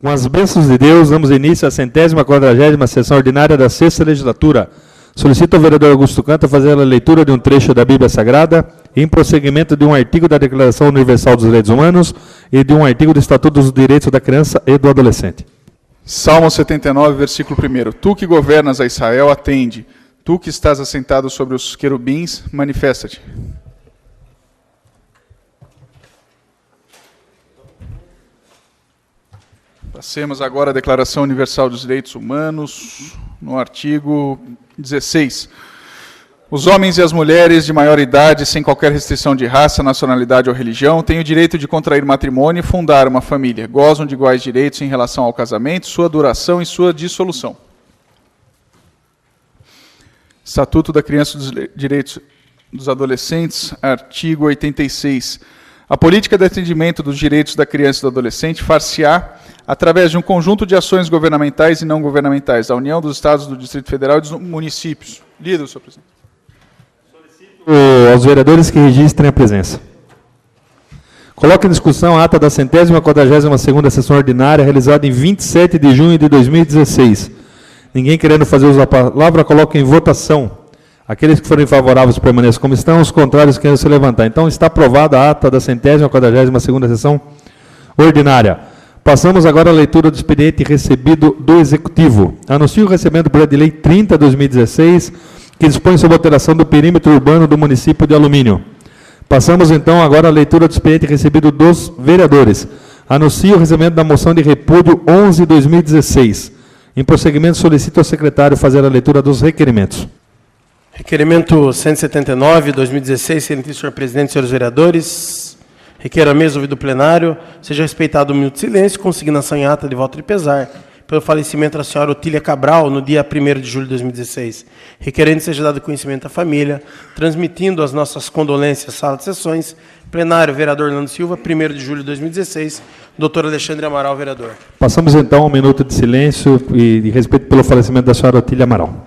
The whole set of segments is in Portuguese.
Com as bênçãos de Deus, damos início à 140ª sessão ordinária da 6ª legislatura. Solicito ao vereador Augusto Canto fazer a leitura de um trecho da Bíblia Sagrada, em prosseguimento de um artigo da Declaração Universal dos Direitos Humanos e de um artigo do Estatuto dos Direitos da Criança e do Adolescente. Salmo 79, versículo 1. Tu que governas a Israel, atende. Tu que estás assentado sobre os querubins, manifesta-te. Passemos agora à Declaração Universal dos Direitos Humanos, no artigo 16. Os homens e as mulheres de maior idade, sem qualquer restrição de raça, nacionalidade ou religião, têm o direito de contrair matrimônio e fundar uma família. Gozam de iguais direitos em relação ao casamento, sua duração e sua dissolução. Estatuto da Criança e dos Direitos dos Adolescentes, artigo 86. A política de atendimento dos direitos da criança e do adolescente far-se-á através de um conjunto de ações governamentais e não governamentais da União, dos Estados, do Distrito Federal e dos municípios. Lido, senhor presidente. Aos vereadores que registrem a presença. Coloque em discussão a ata da 142ª sessão ordinária, realizada em 27 de junho de 2016. Ninguém querendo fazer uso da palavra, coloque em votação. Aqueles que forem favoráveis permaneçam como estão, os contrários querem se levantar. Então, está aprovada a ata da 142ª sessão ordinária. Passamos agora à leitura do expediente recebido do Executivo. Anuncio o recebimento do projeto de lei 30/2016, que dispõe sobre a alteração do perímetro urbano do município de Alumínio. Passamos, então, agora à leitura do expediente recebido dos vereadores. Anuncio o recebimento da moção de repúdio 11/2016. Em prosseguimento, solicito ao secretário fazer a leitura dos requerimentos. Requerimento 179/2016, excelentíssimo senhor presidente, senhores vereadores. Requero a mesa ouvido plenário, seja respeitado um minuto de silêncio, consignação em ata de voto de pesar, pelo falecimento da senhora Otília Cabral, no dia 1º de julho de 2016. Requerendo seja dado conhecimento à família, transmitindo as nossas condolências à sala de sessões. Plenário, vereador Orlando Silva, 1º de julho de 2016. Doutor Alexandre Amaral, vereador. Passamos, então, a um minuto de silêncio e de respeito pelo falecimento da senhora Otília Amaral.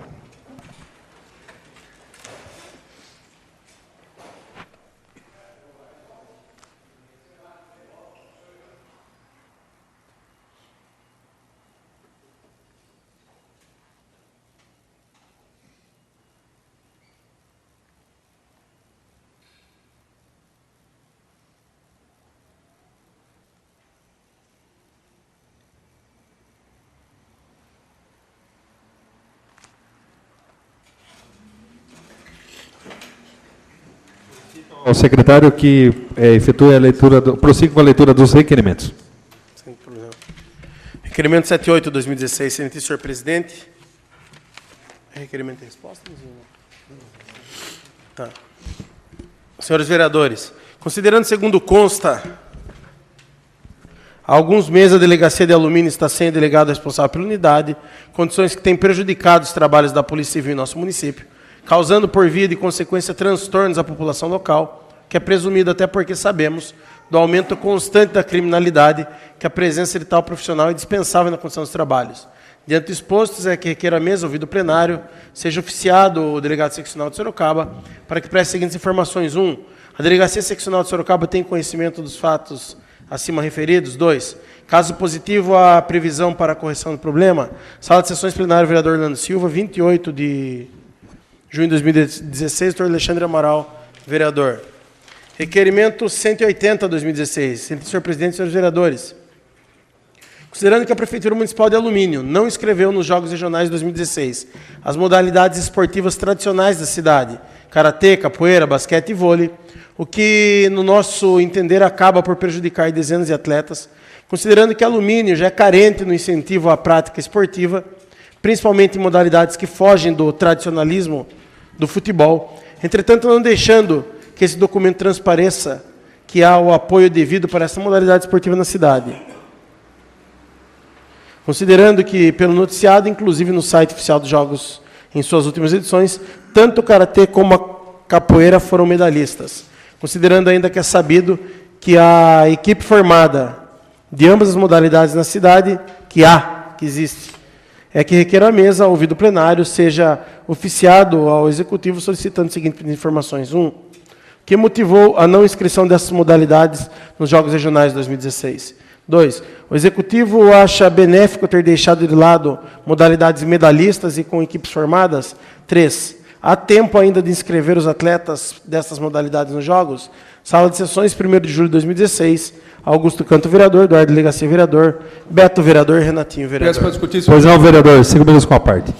Ao secretário que efetue a leitura, prossiga com a leitura dos requerimentos. Sem problema. Requerimento 78/2016, excelentíssimo senhor presidente. Requerimento de resposta? Tá. Senhores vereadores, considerando segundo consta, há alguns meses a Delegacia de Alumínio está sem delegado responsável pela unidade, condições que têm prejudicado os trabalhos da Polícia Civil em nosso município, causando por via de consequência transtornos à população local, que é presumido até porque sabemos do aumento constante da criminalidade, que a presença de tal profissional é dispensável na condição dos trabalhos. Diante dos expostos, é que requer a mesa, ouvido o plenário, seja oficiado o delegado seccional de Sorocaba, para que preste as seguintes informações. 1. A Delegacia Seccional de Sorocaba tem conhecimento dos fatos acima referidos. 2. Caso positivo, a previsão para a correção do problema. Sala de sessões plenária, vereador Orlando Silva, 28 de junho de 2016, doutor Alexandre Amaral, vereador. Requerimento 180/2016. Senhor presidente, senhores vereadores. Considerando que a Prefeitura Municipal de Alumínio não inscreveu nos Jogos Regionais de 2016 as modalidades esportivas tradicionais da cidade, karatê, capoeira, basquete e vôlei, o que, no nosso entender, acaba por prejudicar dezenas de atletas, considerando que Alumínio já é carente no incentivo à prática esportiva, principalmente em modalidades que fogem do tradicionalismo do futebol. Entretanto, não deixando que esse documento transpareça que há o apoio devido para essa modalidade esportiva na cidade. Considerando que, pelo noticiado, inclusive no site oficial dos Jogos, em suas últimas edições, tanto o karatê como a capoeira foram medalhistas. Considerando ainda que é sabido que a equipe formada de ambas as modalidades na cidade, que existe, é que requer a mesa, ouvido o plenário, seja oficiado ao Executivo solicitando as seguintes informações. 1. Que motivou a não inscrição dessas modalidades nos Jogos Regionais de 2016. 2. O Executivo acha benéfico ter deixado de lado modalidades medalhistas e com equipes formadas? 3. Há tempo ainda de inscrever os atletas dessas modalidades nos Jogos? Sala de sessões, 1º de julho de 2016. Augusto Canto, vereador. Eduardo Delegacia, vereador. Beto, vereador. Renatinho, vereador. Peço para discutir, Pois não, vereador. 5 minutos com a parte.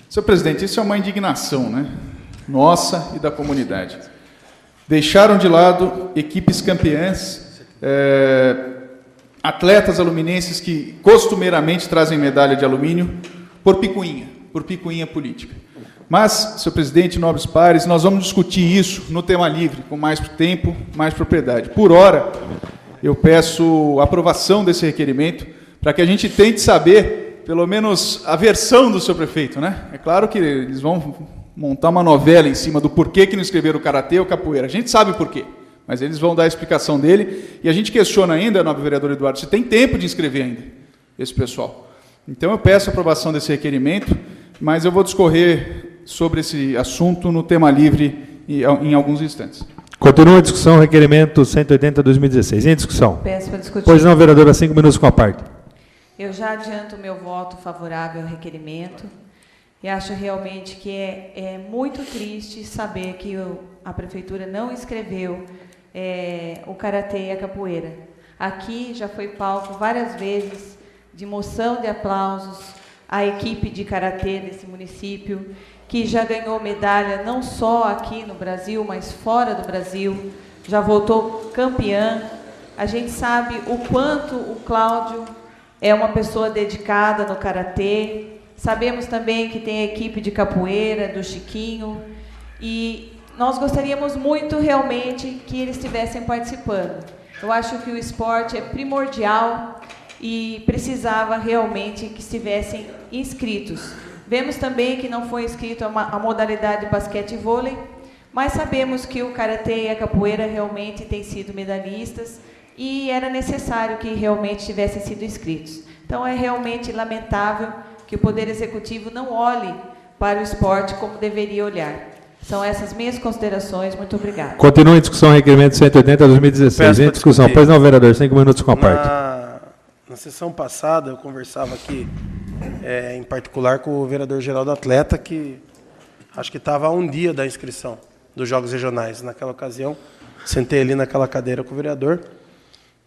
Senhor presidente, isso é uma indignação, né? Nossa e da comunidade. Deixaram de lado equipes campeãs, atletas aluminenses que costumeiramente trazem medalha de alumínio por picuinha política. Mas, senhor presidente, nobres pares, nós vamos discutir isso no tema livre, com mais tempo, mais propriedade. Por hora, eu peço aprovação desse requerimento para que a gente tente saber, pelo menos, a versão do seu prefeito, né? É claro que eles vão montar uma novela em cima do porquê que não escreveram o karatê ou capoeira. A gente sabe o porquê, mas eles vão dar a explicação dele. E a gente questiona ainda, nobre vereador Eduardo, se tem tempo de inscrever ainda esse pessoal. Então eu peço a aprovação desse requerimento, mas eu vou discorrer sobre esse assunto no tema livre em alguns instantes. Continua a discussão, requerimento 180/2016. Em discussão. Peço para discutir. Pois não, vereadora, 5 minutos com a parte. Eu já adianto o meu voto favorável ao requerimento e acho realmente que é muito triste saber que a Prefeitura não inscreveu o Karatê e a Capoeira. Aqui já foi palco várias vezes de moção de aplausos à equipe de Karatê desse município, que já ganhou medalha não só aqui no Brasil, mas fora do Brasil, já voltou campeã. A gente sabe o quanto o Cláudio é uma pessoa dedicada no Karatê. Sabemos também que tem a equipe de capoeira, do Chiquinho, e nós gostaríamos muito realmente que eles estivessem participando. Eu acho que o esporte é primordial e precisava realmente que estivessem inscritos. Vemos também que não foi inscrito a modalidade de basquete e vôlei, mas sabemos que o karatê e a capoeira realmente têm sido medalhistas e era necessário que realmente tivessem sido inscritos. Então é realmente lamentável que o Poder Executivo não olhe para o esporte como deveria olhar. São essas minhas considerações. Muito obrigada. Continua em discussão o requerimento 180/2016. Em discussão. Pois não, vereador, 5 minutos com a parte. Na sessão passada, eu conversava aqui, em particular, com o vereador Geraldo Atleta, que acho que estava a um dia da inscrição dos Jogos Regionais. Naquela ocasião, sentei ali naquela cadeira com o vereador.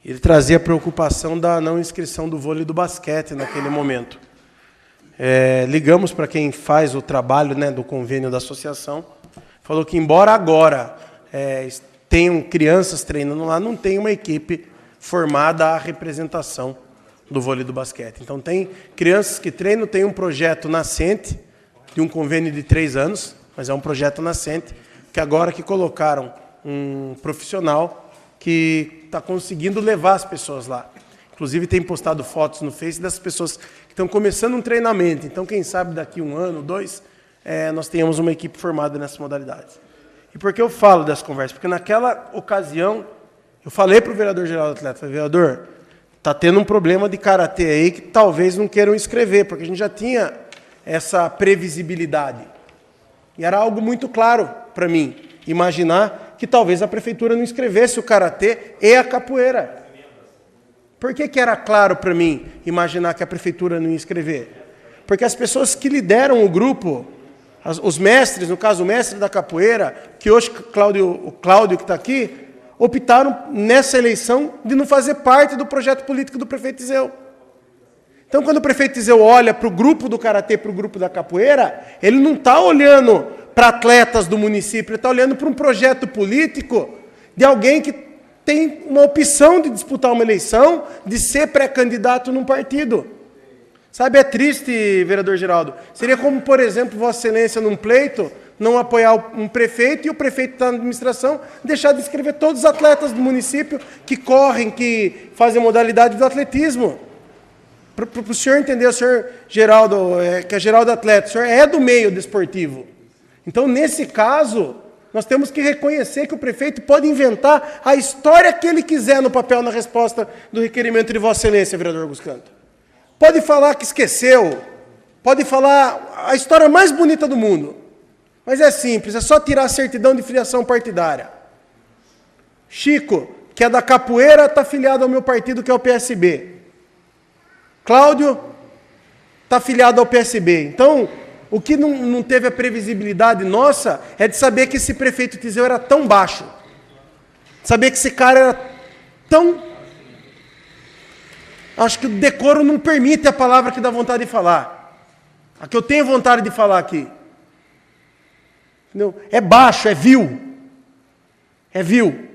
Ele trazia a preocupação da não inscrição do vôlei e do basquete naquele momento. Ligamos para quem faz o trabalho, né, do convênio da associação. Falou que, embora agora tenham crianças treinando lá, não tem uma equipe formada à representação do vôlei e do basquete. Então, tem crianças que treinam, tem um projeto nascente, de um convênio de 3 anos, mas é um projeto nascente, que agora que colocaram um profissional que está conseguindo levar as pessoas lá. Inclusive, tem postado fotos no Face dessas pessoas que estão começando um treinamento. Então, quem sabe daqui 1 ano, 2, nós tenhamos uma equipe formada nessas modalidades. E por que eu falo dessa conversa? Porque naquela ocasião, eu falei para o vereador Geraldo Atleta, vereador, está tendo um problema de karatê aí que talvez não queiram inscrever, porque a gente já tinha essa previsibilidade. E era algo muito claro para mim, imaginar que talvez a prefeitura não inscrevesse o karatê e a capoeira. Por que era claro para mim imaginar que a prefeitura não ia inscrever? Porque as pessoas que lideram o grupo, os mestres, no caso o mestre da capoeira, que hoje o Cláudio que está aqui, optaram nessa eleição de não fazer parte do projeto político do prefeito Tiseu. Então, quando o prefeito Tiseu olha para o grupo do karatê, para o grupo da capoeira, ele não está olhando para atletas do município, ele está olhando para um projeto político de alguém que tem uma opção de disputar uma eleição, de ser pré-candidato num partido. Sabe, é triste, vereador Geraldo. Seria como, por exemplo, Vossa Excelência num pleito, não apoiar um prefeito e o prefeito está na administração, deixar de inscrever todos os atletas do município que correm, que fazem modalidade do atletismo. Para o senhor entender, o senhor Geraldo, que é Geraldo Atleta, o senhor é do meio desportivo. Então, nesse caso, nós temos que reconhecer que o prefeito pode inventar a história que ele quiser no papel, na resposta do requerimento de Vossa Excelência, vereador Augusto Canto. Pode falar que esqueceu, pode falar a história mais bonita do mundo. Mas é simples, é só tirar a certidão de filiação partidária. Chico, que é da capoeira, está filiado ao meu partido, que é o PSB. Cláudio está filiado ao PSB. Então, o que não teve a previsibilidade nossa é de saber que esse prefeito Tiseu era tão baixo. Saber que esse cara era tão... Acho que o decoro não permite a palavra que dá vontade de falar. A que eu tenho vontade de falar aqui. Entendeu? É baixo, é vil. É vil.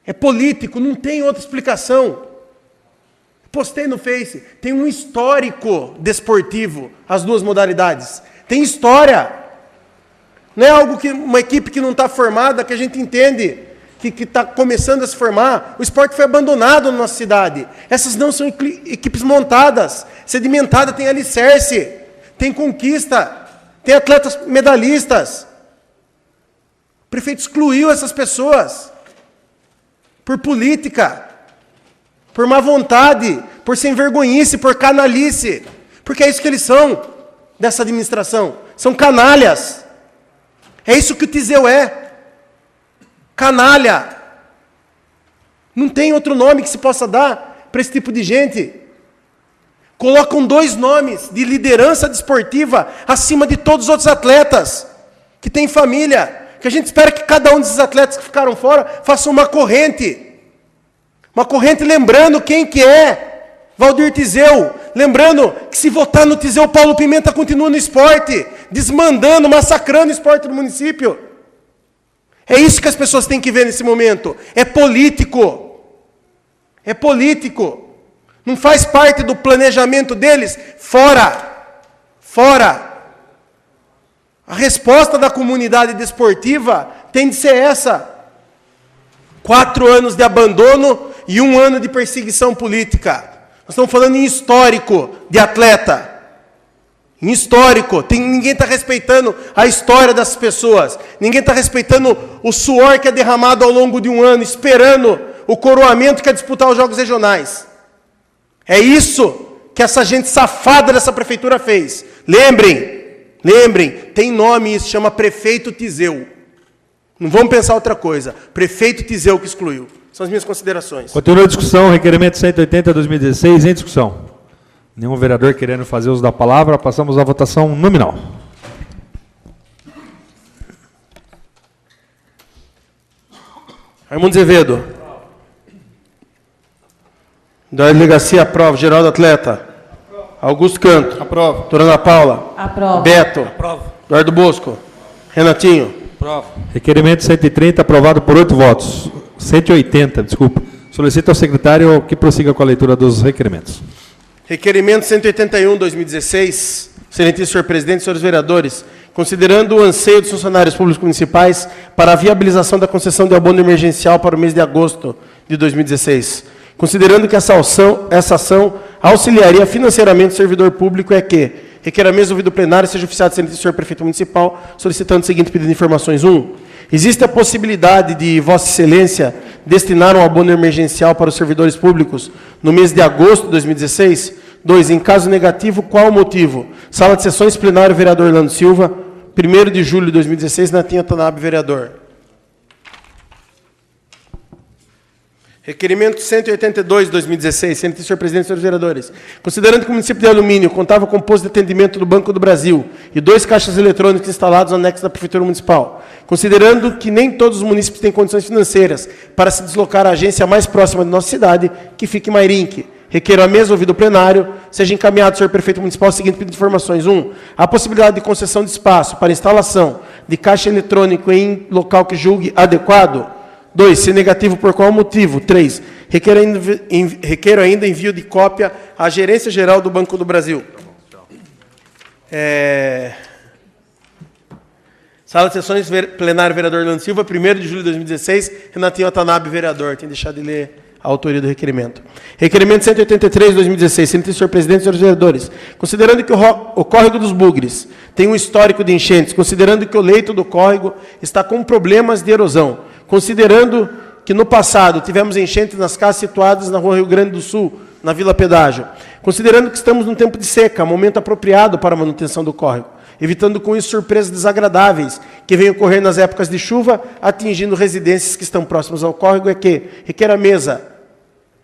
É político, não tem outra explicação. Postei no Face, tem um histórico desportivo, as duas modalidades. Tem história. Não é algo que uma equipe que não está formada, que a gente entende, que está começando a se formar. O esporte foi abandonado na nossa cidade. Essas não são equipes montadas, sedimentadas, tem alicerce, tem conquista, tem atletas medalhistas. O prefeito excluiu essas pessoas por política, por má vontade, por sem vergonhice, por canalice. Porque é isso que eles são, dessa administração. São canalhas. É isso que o Tiseu é. Canalha. Não tem outro nome que se possa dar para esse tipo de gente. Colocam 2 nomes de liderança desportiva acima de todos os outros atletas que têm família. Que a gente espera que cada um desses atletas que ficaram fora faça uma corrente. Uma corrente lembrando quem que é Valdir Tiseu. Lembrando que se votar no Tiseu, Paulo Pimenta continua no esporte, desmandando, massacrando o esporte do município. É isso que as pessoas têm que ver nesse momento. É político. É político. Não faz parte do planejamento deles. Fora. Fora. A resposta da comunidade desportiva tem de ser essa. 4 anos de abandono e 1 ano de perseguição política. Nós estamos falando em histórico de atleta. Em histórico. Ninguém está respeitando a história das pessoas. Ninguém está respeitando o suor que é derramado ao longo de 1 ano, esperando o coroamento que é disputar os Jogos Regionais. É isso que essa gente safada dessa prefeitura fez. Lembrem, tem nome isso, chama Prefeito Tiseu. Não vamos pensar outra coisa. Prefeito Tiseu que excluiu. São as minhas considerações. Continua a discussão, requerimento 180/2016, em discussão. Nenhum vereador querendo fazer uso da palavra, passamos à votação nominal. Raimundo Azevedo. Eduardo Garcia, aprova. Geraldo Atleta. Augusto Canto. Aprova. Doutora Ana Paula. Aprova. Beto. Aprova. Eduardo Bosco. Renatinho. Aprova. Requerimento 130, aprovado por 8 votos. 180, desculpa. Solicito ao secretário que prossiga com a leitura dos requerimentos. Requerimento 181/2016. Excelentíssimo senhor presidente, senhores vereadores, considerando o anseio dos funcionários públicos municipais para a viabilização da concessão de abono emergencial para o mês de agosto de 2016, considerando que essa ação auxiliaria financeiramente o servidor público, é que requer a mesa ouvido plenário seja oficiado excelentíssimo senhor prefeito municipal, solicitando o seguinte pedido de informações. 1. Existe a possibilidade de Vossa Excelência destinar um abono emergencial para os servidores públicos no mês de agosto de 2016? 2. Em caso negativo, qual o motivo? Sala de sessões, plenário, vereador Orlando Silva, 1º de julho de 2016, Natinha Tanabe, vereador. Requerimento 182/2016, senhor presidente, senhores vereadores. Considerando que o município de Alumínio contava com posto de atendimento do Banco do Brasil e 2 caixas eletrônicos instalados no anexo da Prefeitura Municipal, considerando que nem todos os municípios têm condições financeiras para se deslocar à agência mais próxima de nossa cidade, que fique em Mairinque, requeiro a mesa ouvido plenário, seja encaminhado, senhor prefeito municipal, o seguinte pedido de informações. 1. A possibilidade de concessão de espaço para instalação de caixa eletrônico em local que julgue adequado. 2. Se negativo, por qual motivo? 3. Requeiro ainda envio de cópia à Gerência Geral do Banco do Brasil. Sala de sessões, plenário, vereador Orlando Silva, 1º de julho de 2016, Renatinho Watanabe, vereador. Tem deixado de ler a autoria do requerimento. Requerimento 183/2016, senhor presidente, senhores vereadores. Considerando que o córrego dos Bugres tem um histórico de enchentes, considerando que o leito do córrego está com problemas de erosão, considerando que no passado tivemos enchentes nas casas situadas na rua Rio Grande do Sul, na Vila Pedágio, considerando que estamos num tempo de seca, momento apropriado para a manutenção do córrego, evitando com isso surpresas desagradáveis que venham ocorrer nas épocas de chuva, atingindo residências que estão próximas ao córrego, é que requer a mesa,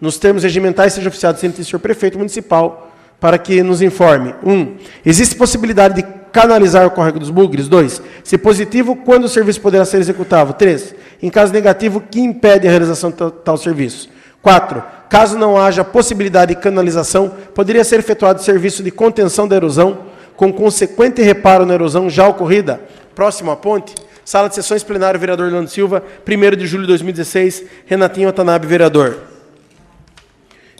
nos termos regimentais, seja oficiado ciente do senhor prefeito municipal, para que nos informe. 1. Existe possibilidade de canalizar o córrego dos Bugres? 2. Se positivo, quando o serviço poderá ser executado? 3. Em caso negativo, que impede a realização de tal serviço? 4. Caso não haja possibilidade de canalização, poderia ser efetuado serviço de contenção da erosão, com consequente reparo na erosão já ocorrida? Próximo à ponte. Sala de sessões, plenário, vereador Orlando Silva, 1º de julho de 2016, Renatinho Watanabe, vereador.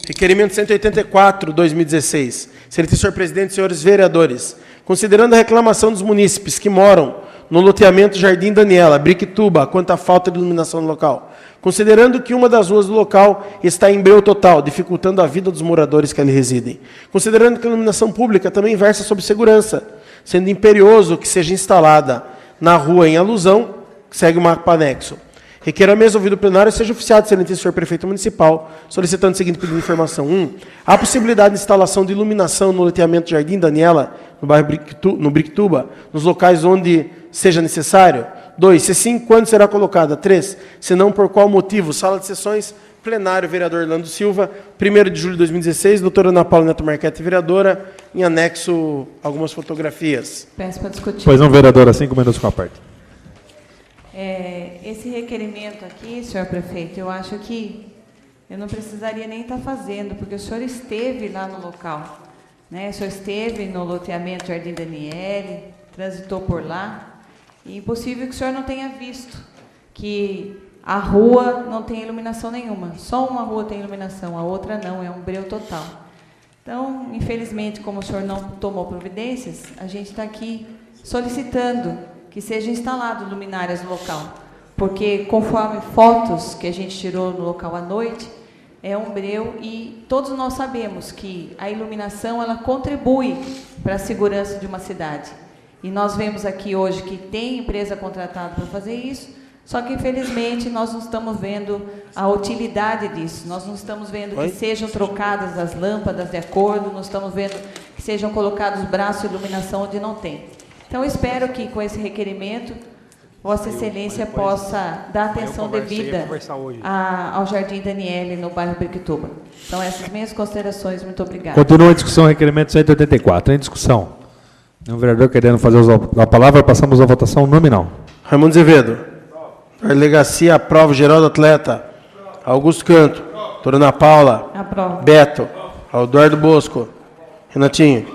Requerimento 184, 2016. Excelentíssimo senhor presidente, senhores vereadores, considerando a reclamação dos munícipes que moram no loteamento Jardim Daniela, Briquituba, quanto à falta de iluminação no local, considerando que uma das ruas do local está em breu total, dificultando a vida dos moradores que ali residem, considerando que a iluminação pública também versa sobre segurança, sendo imperioso que seja instalada na rua em alusão, segue o mapa anexo. Requer a mesa ouvido o plenário seja oficiado, excelentíssimo senhor prefeito municipal, solicitando o seguinte pedido de informação. 1. Há possibilidade de instalação de iluminação no loteamento Jardim Daniela, no bairro Briquituba, nos locais onde seja necessário? 2. Se sim, quando será colocada? 3. Se não, por qual motivo? Sala de sessões, plenário, vereador Orlando Silva, 1º de julho de 2016, doutora Ana Paula Neto Marquete, vereadora, em anexo algumas fotografias. Peço para discutir. Pois não, vereadora, 5 minutos com a parte. Esse requerimento aqui, senhor prefeito, eu acho que eu não precisaria nem estar fazendo, porque o senhor esteve lá no local, né? O senhor esteve no loteamento Jardim Daniele, transitou por lá, e é impossível que o senhor não tenha visto que a rua não tem iluminação nenhuma. Só uma rua tem iluminação, a outra não, é um breu total. Então, infelizmente, como o senhor não tomou providências, a gente está aqui solicitando que sejam instaladas luminárias no local, porque conforme fotos que a gente tirou no local à noite, é um breu e todos nós sabemos que a iluminação ela contribui para a segurança de uma cidade. E nós vemos aqui hoje que tem empresa contratada para fazer isso, só que infelizmente nós não estamos vendo a utilidade disso, nós não estamos vendo que sejam trocadas as lâmpadas de acordo, não estamos vendo que sejam colocados braços de iluminação onde não tem. Então, eu espero que, com esse requerimento, Vossa Excelência possa dar atenção devida ao Jardim Daniele, no bairro Briquituba. São essas minhas considerações. Muito obrigada. Continua a discussão, requerimento 184. Em discussão. Nenhum vereador querendo fazer uso da palavra, passamos à votação nominal. Raimundo Azevedo. Delegacia aprova. Geraldo Atleta. Augusto Canto. Doutora Ana Paula. Aprova. Beto. Eduardo Bosco. Renatinho.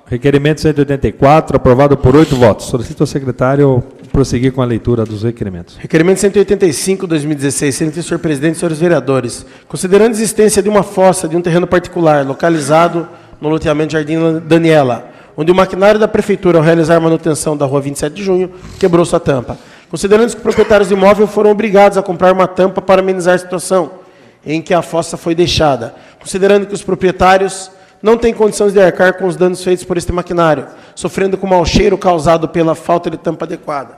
Requerimento 184, aprovado por 8 votos. Solicito ao secretário prosseguir com a leitura dos requerimentos. Requerimento 185, 2016. Excelentíssimo senhor presidente, senhores vereadores. Considerando a existência de uma fossa de um terreno particular localizado no loteamento Jardim Daniela, onde o maquinário da prefeitura, ao realizar a manutenção da rua 27 de junho, quebrou sua tampa. Considerando que os proprietários do imóvel foram obrigados a comprar uma tampa para amenizar a situação em que a fossa foi deixada. Considerando que os proprietários não tem condições de arcar com os danos feitos por este maquinário, sofrendo com o mau cheiro causado pela falta de tampa adequada.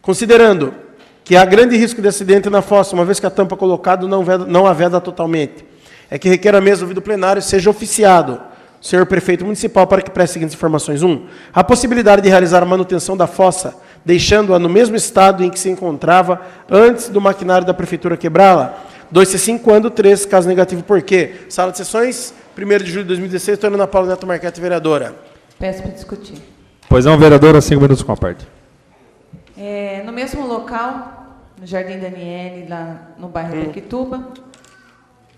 Considerando que há grande risco de acidente na fossa, uma vez que a tampa colocada não a veda totalmente, é que requer a mesa ouvido plenário seja oficiado o senhor prefeito municipal para que preste as seguintes informações. 1. A possibilidade de realizar a manutenção da fossa, deixando-a no mesmo estado em que se encontrava antes do maquinário da prefeitura quebrá-la. 2, se sim, quando? 3, caso negativo, por quê? Sala de sessões, 1º de julho de 2016, doutora Ana Paula Neto Marquete, vereadora. Peço para discutir. Pois não, vereadora, 5 minutos com a parte. No mesmo local, no Jardim Daniele, lá no bairro Briquituba,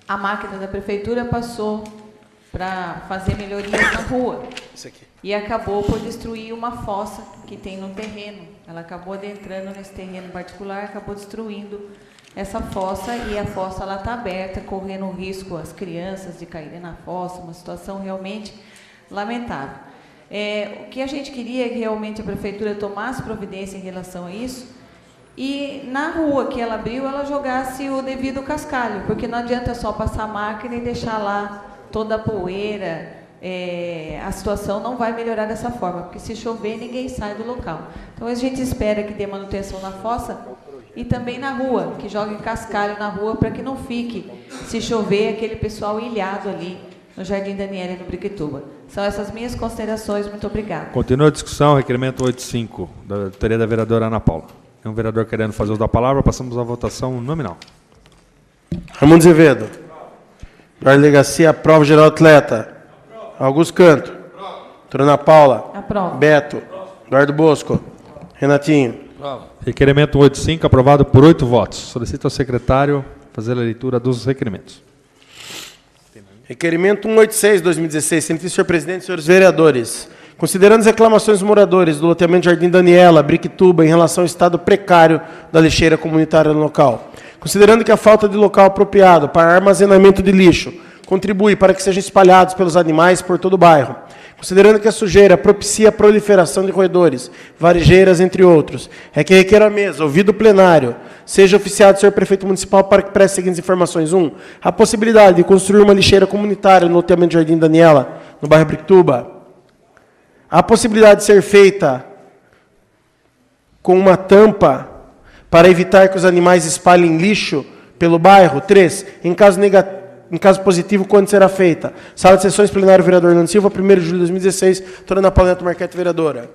a máquina da prefeitura passou para fazer melhorias na rua. Isso aqui. E acabou por destruir uma fossa que tem no terreno. Ela acabou adentrando nesse terreno particular, acabou destruindo essa fossa, e a fossa está aberta, correndo o risco as crianças de caírem na fossa, uma situação realmente lamentável. O que a gente queria é que realmente a prefeitura tomasse providência em relação a isso, e na rua que ela abriu, ela jogasse o devido cascalho, porque não adianta só passar a máquina e deixar lá toda a poeira, a situação não vai melhorar dessa forma, porque se chover, ninguém sai do local. Então, a gente espera que dê manutenção na fossa, e também na rua, que jogue cascalho na rua para que não fique, se chover, aquele pessoal ilhado ali no Jardim Daniele, no Briquituba. São essas minhas considerações. Muito obrigada. Continua a discussão, requerimento 85, da autoria da vereadora Ana Paula. Tem um vereador querendo fazer uso da palavra, passamos à votação nominal. Raimundo Azevedo. Eduardo Legacia, aprova. Geraldo Atleta. Augusto Canto. Doutora Ana Paula. Aprova. Beto. Eduardo Bosco. Renatinho. Requerimento 185, aprovado por 8 votos. Solicito ao secretário fazer a leitura dos requerimentos. Requerimento 186, 2016. Senhor presidente, senhores vereadores. Considerando as reclamações dos moradores do loteamento Jardim Daniela, Briquituba, em relação ao estado precário da lixeira comunitária no local. Considerando que a falta de local apropriado para armazenamento de lixo contribui para que sejam espalhados pelos animais por todo o bairro. Considerando que a sujeira propicia a proliferação de roedores, varejeiras, entre outros, é que requer a mesa, ouvido o plenário, seja oficiado o senhor prefeito municipal para que preste as seguintes informações. 1. A possibilidade de construir uma lixeira comunitária no loteamento Jardim Daniela, no bairro Briquituba. A possibilidade de ser feita com uma tampa para evitar que os animais espalhem lixo pelo bairro. 3. Em caso positivo, quando será feita? Sala de sessões, plenário, vereador Orlando Silva, 1º de julho de 2016, doutora Ana Paula Neto Marquete, vereadora.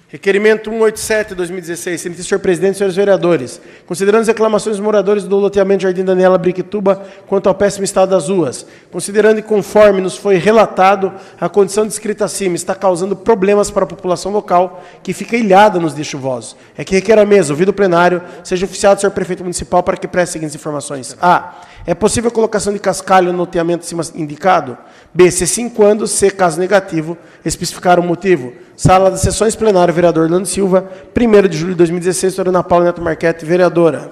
Requerimento 187, 2016. Senhor presidente, senhores vereadores. Considerando as reclamações dos moradores do loteamento Jardim Daniela, Briquituba, quanto ao péssimo estado das ruas, considerando que, conforme nos foi relatado, a condição descrita acima está causando problemas para a população local, que fica ilhada nos dias chuvosos, é que requer a mesa, ouvido o plenário, seja oficiado o senhor prefeito municipal para que preste as seguintes informações. A. É possível a colocação de cascalho no loteamento acima indicado? B. Se sim, quando? C. Caso negativo, especificar o motivo. Sala de sessões, plenário, vereador Orlando Silva, 1º de julho de 2016, doutora Ana Paula Neto Marquete, vereadora.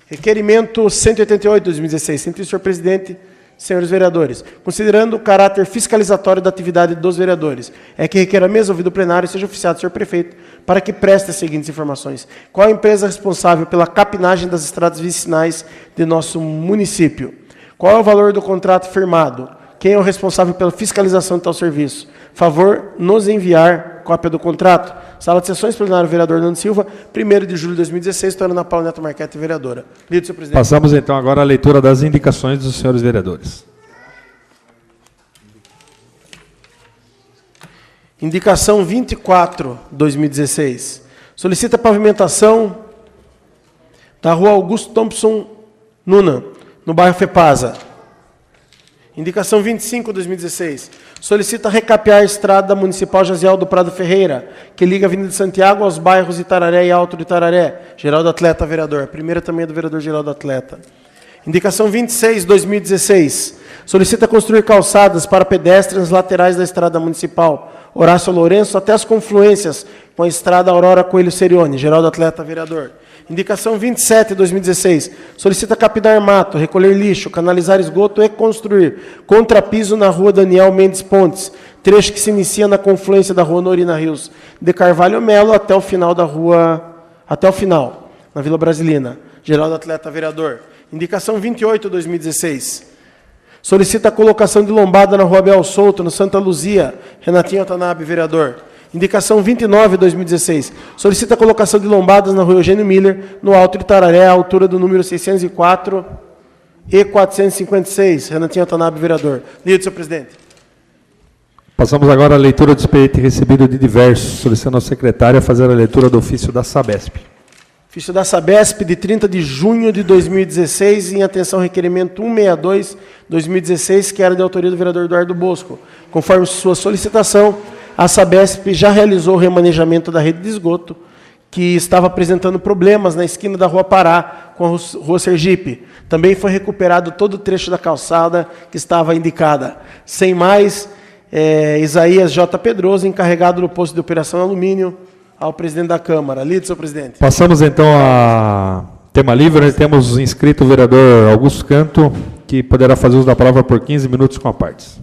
Requerimento 188, 2016. Senhor presidente, senhores vereadores. Considerando o caráter fiscalizatório da atividade dos vereadores, é que requer a mesa, ouvido o plenário, seja oficiado o senhor prefeito para que preste as seguintes informações. Qual a empresa responsável pela capinagem das estradas vicinais de nosso município? Qual é o valor do contrato firmado? Quem é o responsável pela fiscalização de tal serviço? Favor nos enviar cópia do contrato. Sala de sessões, plenário, vereador Orlando Silva, 1º de julho de 2016, doutora Ana Paula Neto Marquete, vereadora. Lido, senhor presidente. Passamos então agora à leitura das indicações dos senhores vereadores. Indicação 24, 2016. Solicita a pavimentação da rua Augusto Thompson Nuna, no bairro Fepasa. Indicação 25, 2016. Solicita recapear a estrada municipal Jaziel do Prado Ferreira, que liga a Avenida de Santiago aos bairros Itararé e Alto de Itararé. Geraldo Atleta, vereador. A primeira também é do vereador Geraldo Atleta. Indicação 26, 2016. Solicita construir calçadas para pedestres nas laterais da estrada municipal Horácio Lourenço até as confluências com a estrada Aurora Coelho Serione. Geraldo Atleta, vereador. Indicação 27, 2016. Solicita capinar mato, recolher lixo, canalizar esgoto e construir contrapiso na rua Daniel Mendes Pontes, trecho que se inicia na confluência da rua Norina Rios de Carvalho Melo até o final da rua, na Vila Brasilina. Geraldo Atleta, vereador. Indicação 28, 2016. Solicita a colocação de lombada na rua Abel Souto, no Santa Luzia. Renatinho Watanabe, vereador. Indicação 29, 2016. Solicita a colocação de lombadas na rua Eugênio Miller, no Alto de Itararé, à altura do número 604 e 456. Renatinho Watanabe, vereador. Lido, senhor presidente. Passamos agora à leitura do expediente recebido de diversos, solicitando ao secretário a fazer a leitura do ofício da Sabesp. Ofício da Sabesp, de 30 de junho de 2016, em atenção ao requerimento 162, 2016, que era de autoria do vereador Eduardo Bosco. Conforme sua solicitação, a Sabesp já realizou o remanejamento da rede de esgoto, que estava apresentando problemas na esquina da Rua Pará com a Rua Sergipe. Também foi recuperado todo o trecho da calçada que estava indicada. Sem mais, Isaías J. Pedroso, encarregado do posto de operação alumínio, ao presidente da Câmara. Lido, senhor presidente. Passamos então a tema livre. Nós temos inscrito o vereador Augusto Canto, que poderá fazer uso da palavra por 15 minutos com a partes.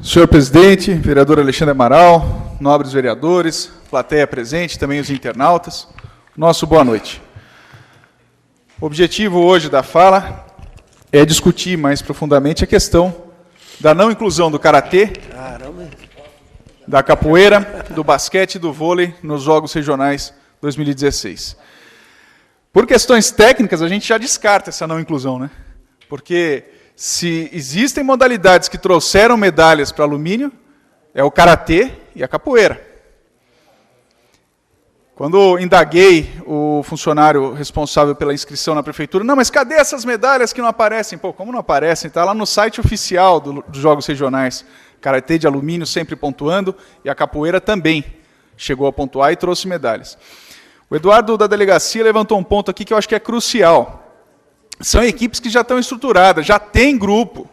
Senhor presidente, vereador Alexandre Amaral, nobres vereadores, plateia presente, também os internautas, nosso boa noite. O objetivo hoje da fala é discutir mais profundamente a questão da não inclusão do karatê, da capoeira, do basquete e do vôlei nos Jogos Regionais 2016. Por questões técnicas, a gente já descarta essa não inclusão, né? Porque se existem modalidades que trouxeram medalhas para alumínio, é o karatê e a capoeira. Quando indaguei o funcionário responsável pela inscrição na prefeitura, não, mas cadê essas medalhas que não aparecem? Pô, como não aparecem? Está lá no site oficial dos Jogos Regionais. Karatê de alumínio sempre pontuando, e a capoeira também chegou a pontuar e trouxe medalhas. O Eduardo da delegacia levantou um ponto aqui que eu acho que é crucial. São equipes que já estão estruturadas, já tem grupo.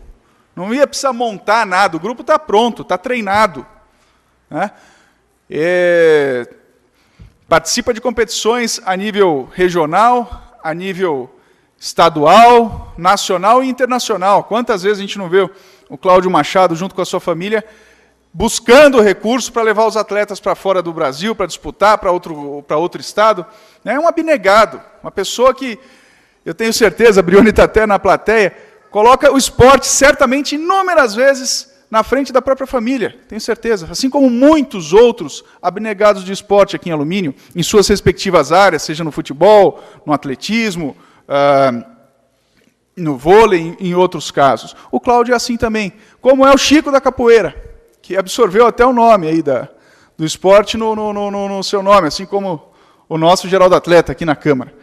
Não ia precisar montar nada, o grupo está pronto, está treinado. Né? Participa de competições a nível regional, a nível estadual, nacional e internacional. Quantas vezes a gente não vê o Cláudio Machado, junto com a sua família, buscando recursos para levar os atletas para fora do Brasil, para disputar para outro estado? É um abnegado, uma pessoa que, eu tenho certeza, a Brione está até na plateia, coloca o esporte certamente inúmeras vezes na frente da própria família, tenho certeza. Assim como muitos outros abnegados de esporte aqui em Alumínio, em suas respectivas áreas, seja no futebol, no atletismo, no vôlei, em outros casos. O Cláudio é assim também, como é o Chico da capoeira, que absorveu até o nome aí do esporte no seu nome, assim como o nosso Geraldo Atleta aqui na Câmara.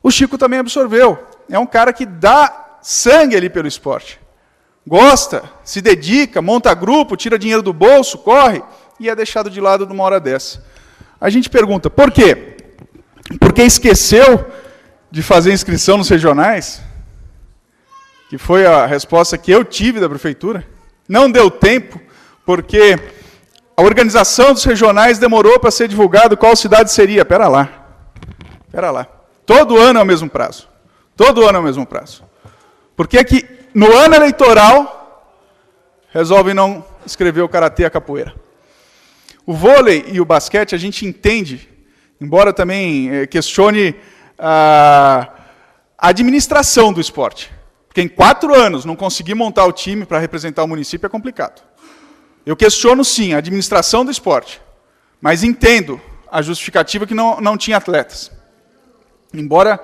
O Chico também absorveu, é um cara que dá sangue ali pelo esporte. Gosta, se dedica, monta grupo, tira dinheiro do bolso, corre, e é deixado de lado numa hora dessa. A gente pergunta, por quê? Porque esqueceu de fazer inscrição nos regionais? Que foi a resposta que eu tive da prefeitura. Não deu tempo, porque a organização dos regionais demorou para ser divulgado qual cidade seria. Espera lá. Todo ano é o mesmo prazo. Todo ano é o mesmo prazo. Por que que no ano eleitoral resolvem não escrever o karatê e a capoeira? O vôlei e o basquete a gente entende, embora também questione a administração do esporte. Porque em 4 anos não conseguir montar o time para representar o município é complicado. Eu questiono, sim, a administração do esporte, mas entendo a justificativa que não tinha atletas. Embora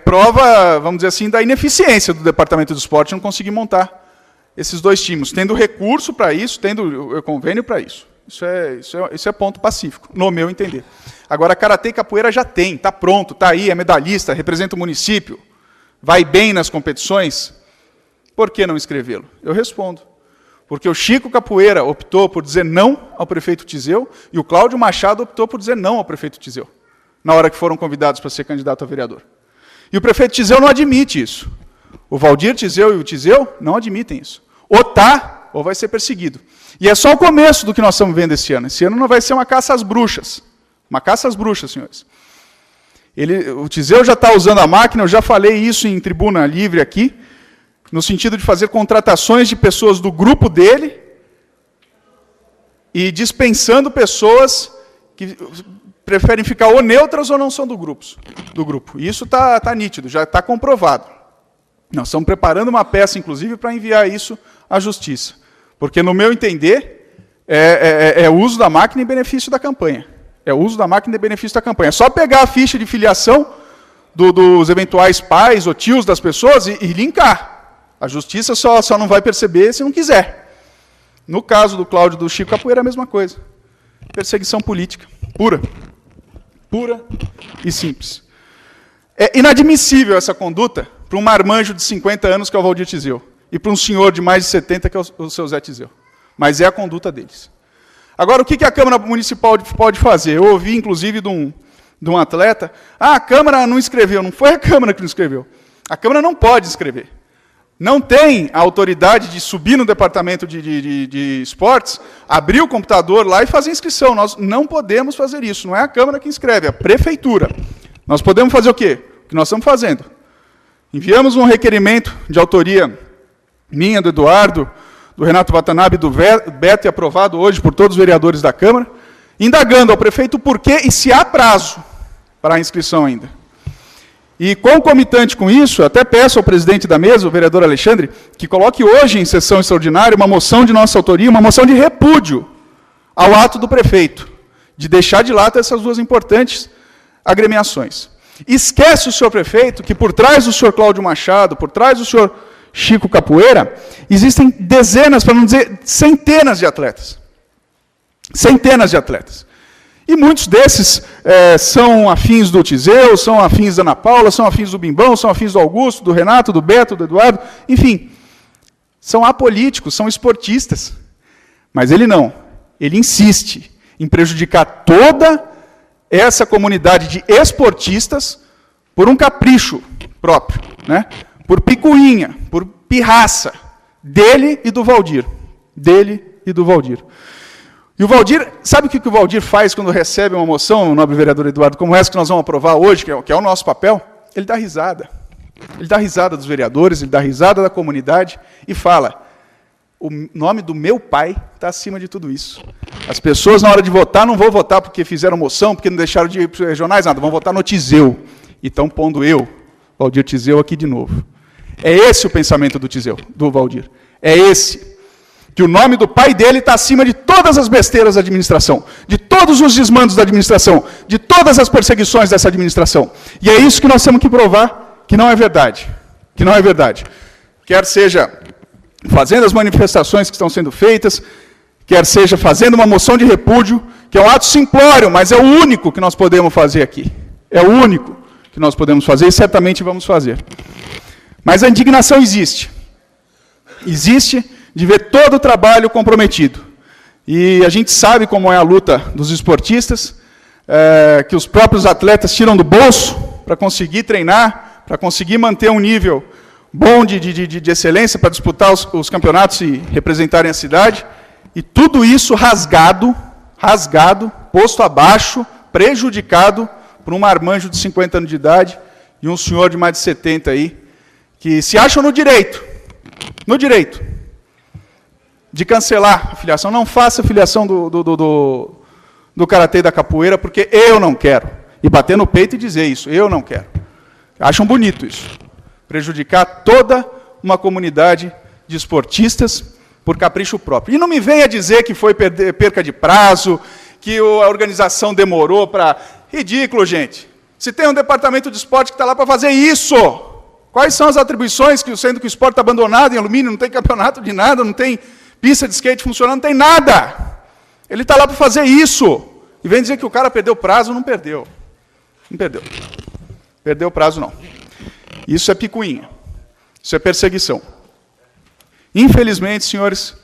prova, vamos dizer assim, da ineficiência do Departamento do Esporte não conseguir montar esses 2 times, tendo recurso para isso, tendo o convênio para isso. Isso é ponto pacífico, no meu entender. Agora, karatê e capoeira já tem, está pronto, está aí, é medalhista, representa o município, vai bem nas competições, por que não escrevê-lo? Eu respondo. Porque o Chico Capoeira optou por dizer não ao prefeito Tizeu e o Cláudio Machado optou por dizer não ao prefeito Tizeu, na hora que foram convidados para ser candidato a vereador. E o prefeito Tizeu não admite isso. O Valdir Tizeu e o Tizeu não admitem isso. Ou está, ou vai ser perseguido. E é só o começo do que nós estamos vendo esse ano. Esse ano não vai ser uma caça às bruxas. Uma caça às bruxas, senhores. O Tizeu já está usando a máquina, eu já falei isso em tribuna livre aqui, no sentido de fazer contratações de pessoas do grupo dele e dispensando pessoas que preferem ficar ou neutras ou não são do grupo. E isso está nítido, já está comprovado. Nós estamos preparando uma peça, inclusive, para enviar isso à Justiça. Porque, no meu entender, é o uso da máquina em benefício da campanha. É o uso da máquina em benefício da campanha. É só pegar a ficha de filiação dos eventuais pais ou tios das pessoas e linkar. A Justiça só não vai perceber se não quiser. No caso do Cláudio e do Chico Capoeira, é a mesma coisa. Perseguição política, pura. Pura e simples. É inadmissível essa conduta para um marmanjo de 50 anos, que é o Valdir Tizeu, e para um senhor de mais de 70, que é o seu Zé Tizeu. Mas é a conduta deles. Agora, o que a Câmara Municipal pode fazer? Eu ouvi, inclusive, de um atleta, a Câmara não escreveu. Não foi a Câmara que não escreveu. A Câmara não pode escrever. Não tem a autoridade de subir no departamento de esportes, abrir o computador lá e fazer inscrição. Nós não podemos fazer isso. Não é a Câmara que inscreve, é a Prefeitura. Nós podemos fazer o quê? O que nós estamos fazendo. Enviamos um requerimento de autoria minha, do Eduardo, do Renato Watanabe, do Beto, e aprovado hoje por todos os vereadores da Câmara, indagando ao prefeito o porquê e se há prazo para a inscrição ainda. E, concomitante com isso, até peço ao presidente da mesa, o vereador Alexandre, que coloque hoje em sessão extraordinária uma moção de nossa autoria, uma moção de repúdio ao ato do prefeito, de deixar de lado essas 2 importantes agremiações. Esquece o senhor prefeito que por trás do senhor Cláudio Machado, por trás do senhor Chico Capoeira, existem dezenas, para não dizer centenas de atletas. Centenas de atletas. E muitos desses são afins do Tiseu, são afins da Ana Paula, são afins do Bimbão, são afins do Augusto, do Renato, do Beto, do Eduardo, enfim, são apolíticos, são esportistas. Mas ele não. Ele insiste em prejudicar toda essa comunidade de esportistas por um capricho próprio, né? Por picuinha, por pirraça dele e do Valdir. Dele e do Valdir. E o Valdir, sabe o que o Valdir faz quando recebe uma moção, o nobre vereador Eduardo, como essa que nós vamos aprovar hoje, que é o nosso papel? Ele dá risada. Ele dá risada dos vereadores, ele dá risada da comunidade e fala: o nome do meu pai está acima de tudo isso. As pessoas, na hora de votar, não vão votar porque fizeram moção, porque não deixaram de ir para os regionais, nada, vão votar no Tiseu. E estão pondo eu, Valdir Tiseu, aqui de novo. É esse o pensamento do Tiseu, do Valdir. É esse. Que o nome do pai dele está acima de todas as besteiras da administração, de todos os desmandos da administração, de todas as perseguições dessa administração. E é isso que nós temos que provar que não é verdade. Que não é verdade. Quer seja fazendo as manifestações que estão sendo feitas, quer seja fazendo uma moção de repúdio, que é um ato simplório, mas é o único que nós podemos fazer aqui. É o único que nós podemos fazer e certamente vamos fazer. Mas a indignação existe. Existe de ver todo o trabalho comprometido. E a gente sabe como é a luta dos esportistas, que os próprios atletas tiram do bolso para conseguir treinar, para conseguir manter um nível bom de excelência, para disputar os campeonatos e representarem a cidade. E tudo isso rasgado, posto abaixo, prejudicado por um marmanjo de 50 anos de idade e um senhor de mais de 70 aí, que se acham no direito, de cancelar a filiação. Não faça a filiação do Karatê e da capoeira, porque eu não quero. E bater no peito e dizer isso, eu não quero. Acham bonito isso. Prejudicar toda uma comunidade de esportistas por capricho próprio. E não me venha dizer que foi perca de prazo, que a organização demorou para... Ridículo, gente. Se tem um departamento de esporte que está lá para fazer isso, quais são as atribuições, sendo que o esporte está abandonado em alumínio, não tem campeonato de nada, não tem pista de skate funcionando, não tem nada. Ele está lá para fazer isso. E vem dizer que o cara perdeu prazo, não perdeu. Não perdeu. Perdeu prazo, não. Isso é picuinha. Isso é perseguição. Infelizmente, senhores,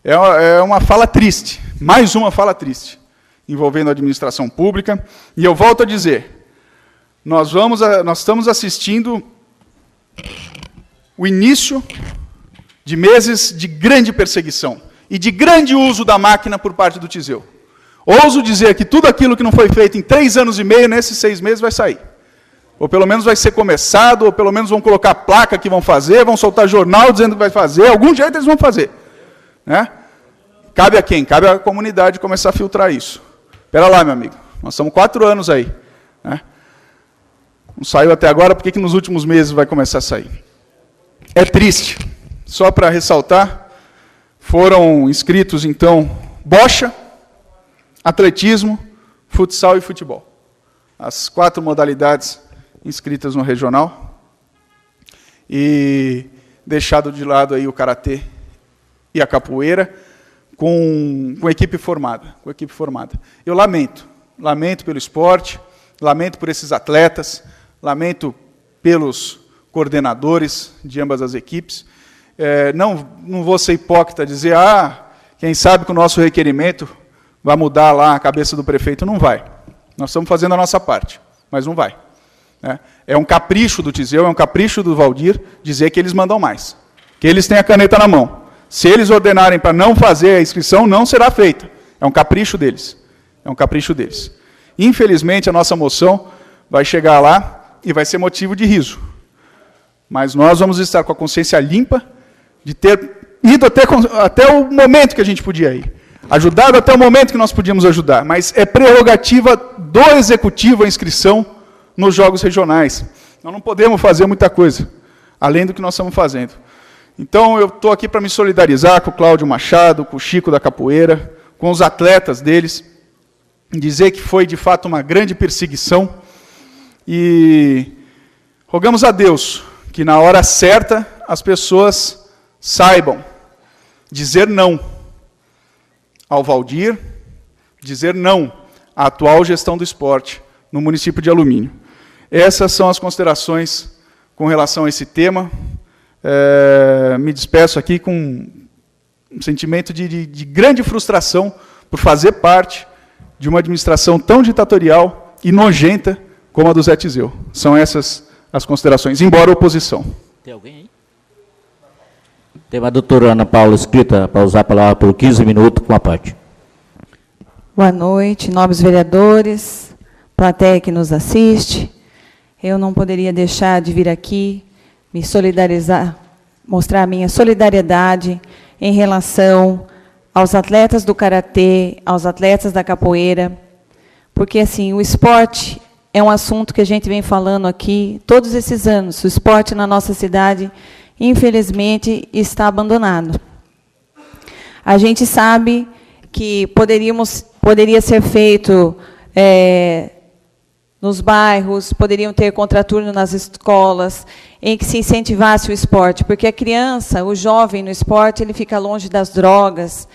é uma fala triste. Mais uma fala triste, envolvendo a administração pública. E eu volto a dizer, nós estamos assistindo o início de meses de grande perseguição e de grande uso da máquina por parte do Tiseu. Ouso dizer que tudo aquilo que não foi feito em 3 anos e meio, nesses 6 meses, vai sair. Ou pelo menos vai ser começado, ou pelo menos vão colocar placa que vão fazer, vão soltar jornal dizendo que vai fazer, algum jeito eles vão fazer. Né? Cabe a quem? Cabe à comunidade começar a filtrar isso. Espera lá, meu amigo, nós estamos 4 anos aí. Né? Não saiu até agora, por que nos últimos meses vai começar a sair? É triste. Só para ressaltar, foram inscritos, então, bocha, atletismo, futsal e futebol. As 4 modalidades inscritas no regional. E deixado de lado aí o karatê e a capoeira com equipe formada. Eu lamento pelo esporte, lamento por esses atletas, lamento pelos coordenadores de ambas as equipes. Não vou ser hipócrita dizer, quem sabe que o nosso requerimento vai mudar lá a cabeça do prefeito. Não vai. Nós estamos fazendo a nossa parte, mas não vai. É um capricho do Tiseu, é um capricho do Valdir dizer que eles mandam mais, que eles têm a caneta na mão. Se eles ordenarem para não fazer a inscrição, não será feita. É um capricho deles. É um capricho deles. Infelizmente, a nossa moção vai chegar lá e vai ser motivo de riso. Mas nós vamos estar com a consciência limpa de ter ido até o momento que a gente podia ir. Ajudado até o momento que nós podíamos ajudar. Mas é prerrogativa do Executivo a inscrição nos jogos regionais. Nós não podemos fazer muita coisa, além do que nós estamos fazendo. Então, eu estou aqui para me solidarizar com o Cláudio Machado, com o Chico da Capoeira, com os atletas deles, dizer que foi, de fato, uma grande perseguição, E rogamos a Deus que na hora certa as pessoas saibam dizer não ao Valdir, dizer não à atual gestão do esporte no município de Alumínio. Essas são as considerações com relação a esse tema. Me despeço aqui com um sentimento de grande frustração por fazer parte de uma administração tão ditatorial e nojenta como a do Zé Tiseu. São essas as considerações, embora oposição. Tem alguém aí? Tem uma doutora Ana Paula escrita para usar a palavra por 15 minutos com a parte. Boa noite, nobres vereadores, plateia que nos assiste. Eu não poderia deixar de vir aqui me solidarizar, mostrar a minha solidariedade em relação aos atletas do karatê, aos atletas da capoeira, porque assim, o esporte é um assunto que a gente vem falando aqui todos esses anos. O esporte na nossa cidade, infelizmente, está abandonado. A gente sabe que poderia ser feito nos bairros, poderiam ter contraturno nas escolas, em que se incentivasse o esporte, porque a criança, o jovem no esporte, ele fica longe das drogas,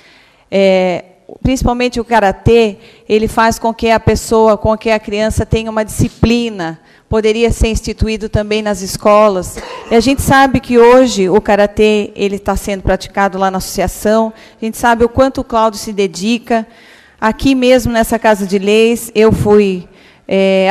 principalmente o karatê, ele faz com que a pessoa, com que a criança tenha uma disciplina, poderia ser instituído também nas escolas. E a gente sabe que hoje o karatê ele está sendo praticado lá na associação, a gente sabe o quanto o Cláudio se dedica. Aqui mesmo, nessa Casa de Leis, eu fui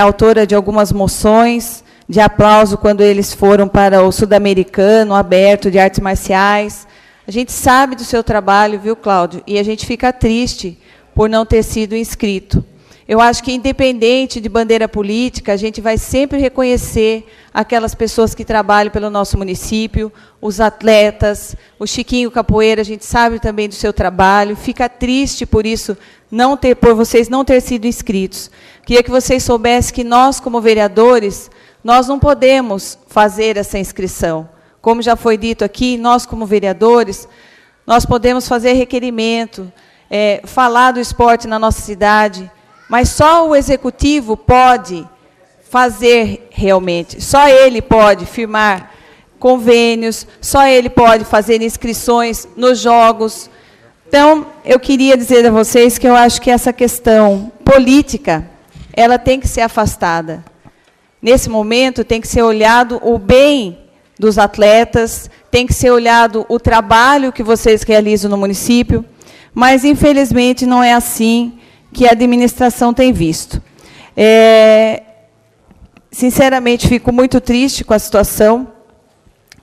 autora de algumas moções de aplauso quando eles foram para o Sul-Americano aberto de artes marciais. A gente sabe do seu trabalho, viu, Cláudio? E a gente fica triste por não ter sido inscrito. Eu acho que, independente de bandeira política, a gente vai sempre reconhecer aquelas pessoas que trabalham pelo nosso município, os atletas, o Chiquinho Capoeira, a gente sabe também do seu trabalho. Fica triste por isso, por vocês não terem sido inscritos. Queria que vocês soubessem que nós, como vereadores, nós não podemos fazer essa inscrição. Como já foi dito aqui, nós, como vereadores, nós podemos fazer requerimento, falar do esporte na nossa cidade, mas só o executivo pode fazer realmente, só ele pode firmar convênios, só ele pode fazer inscrições nos jogos. Então, eu queria dizer a vocês que eu acho que essa questão política, ela tem que ser afastada. Nesse momento, tem que ser olhado o bem dos atletas, tem que ser olhado o trabalho que vocês realizam no município, mas, infelizmente, não é assim que a administração tem visto. Sinceramente, fico muito triste com a situação,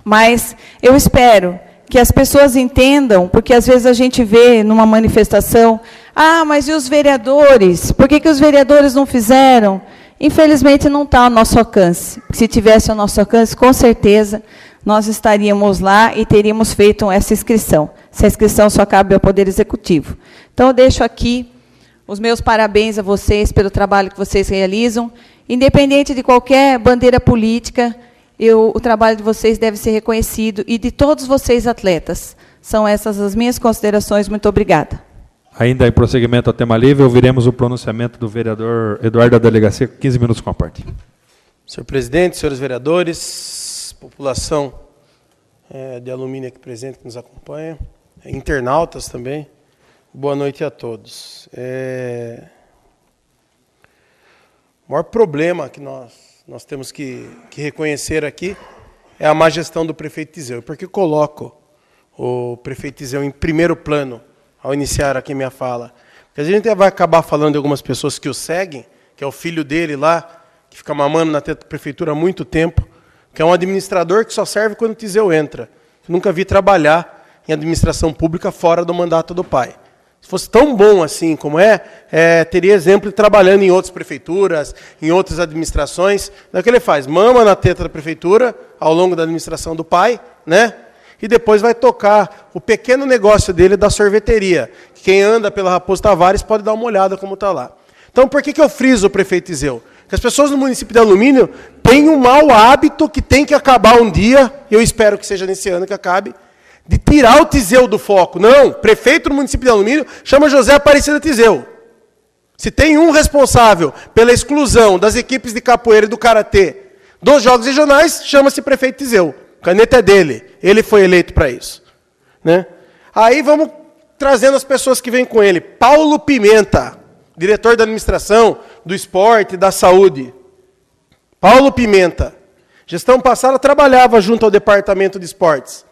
mas eu espero que as pessoas entendam, porque às vezes a gente vê numa manifestação, mas e os vereadores? Por que os vereadores não fizeram? Infelizmente, não está ao nosso alcance. Se tivesse ao nosso alcance, com certeza, nós estaríamos lá e teríamos feito essa inscrição. Essa inscrição só cabe ao Poder Executivo. Então, eu deixo aqui os meus parabéns a vocês pelo trabalho que vocês realizam. Independente de qualquer bandeira política, o trabalho de vocês deve ser reconhecido, e de todos vocês, atletas. São essas as minhas considerações. Muito obrigada. Ainda em prosseguimento ao tema livre, ouviremos o pronunciamento do vereador Eduardo da Delegacia, 15 minutos com a parte. Senhor presidente, senhores vereadores, população de Alumínio aqui presente que nos acompanha, internautas também, boa noite a todos. O maior problema que nós temos que reconhecer aqui é a má gestão do prefeito Tiseu. Por que coloco o prefeito Tiseu em primeiro plano ao iniciar aqui minha fala? Porque a gente vai acabar falando de algumas pessoas que o seguem, que é o filho dele lá, que fica mamando na teta da prefeitura há muito tempo, que é um administrador que só serve quando o Tiseu entra. Eu nunca vi trabalhar em administração pública fora do mandato do pai. Se fosse tão bom assim como teria exemplo de trabalhando em outras prefeituras, em outras administrações. Não é o que ele faz, mama na teta da prefeitura ao longo da administração do pai, né? E depois vai tocar o pequeno negócio dele da sorveteria. Quem anda pela Raposo Tavares pode dar uma olhada como está lá. Então, por que eu friso o prefeito Tiseu? Porque as pessoas no município de Alumínio têm um mau hábito que tem que acabar um dia, eu espero que seja nesse ano que acabe, de tirar o Tiseu do foco. Não, prefeito do município de Alumínio chama José Aparecida Tiseu. Se tem um responsável pela exclusão das equipes de capoeira e do karatê dos jogos regionais, chama-se prefeito Tiseu. A caneta é dele. Ele foi eleito para isso. Né? Aí vamos trazendo as pessoas que vêm com ele. Paulo Pimenta, diretor da administração, do esporte, da saúde. Paulo Pimenta. Gestão passada trabalhava junto ao departamento de esportes.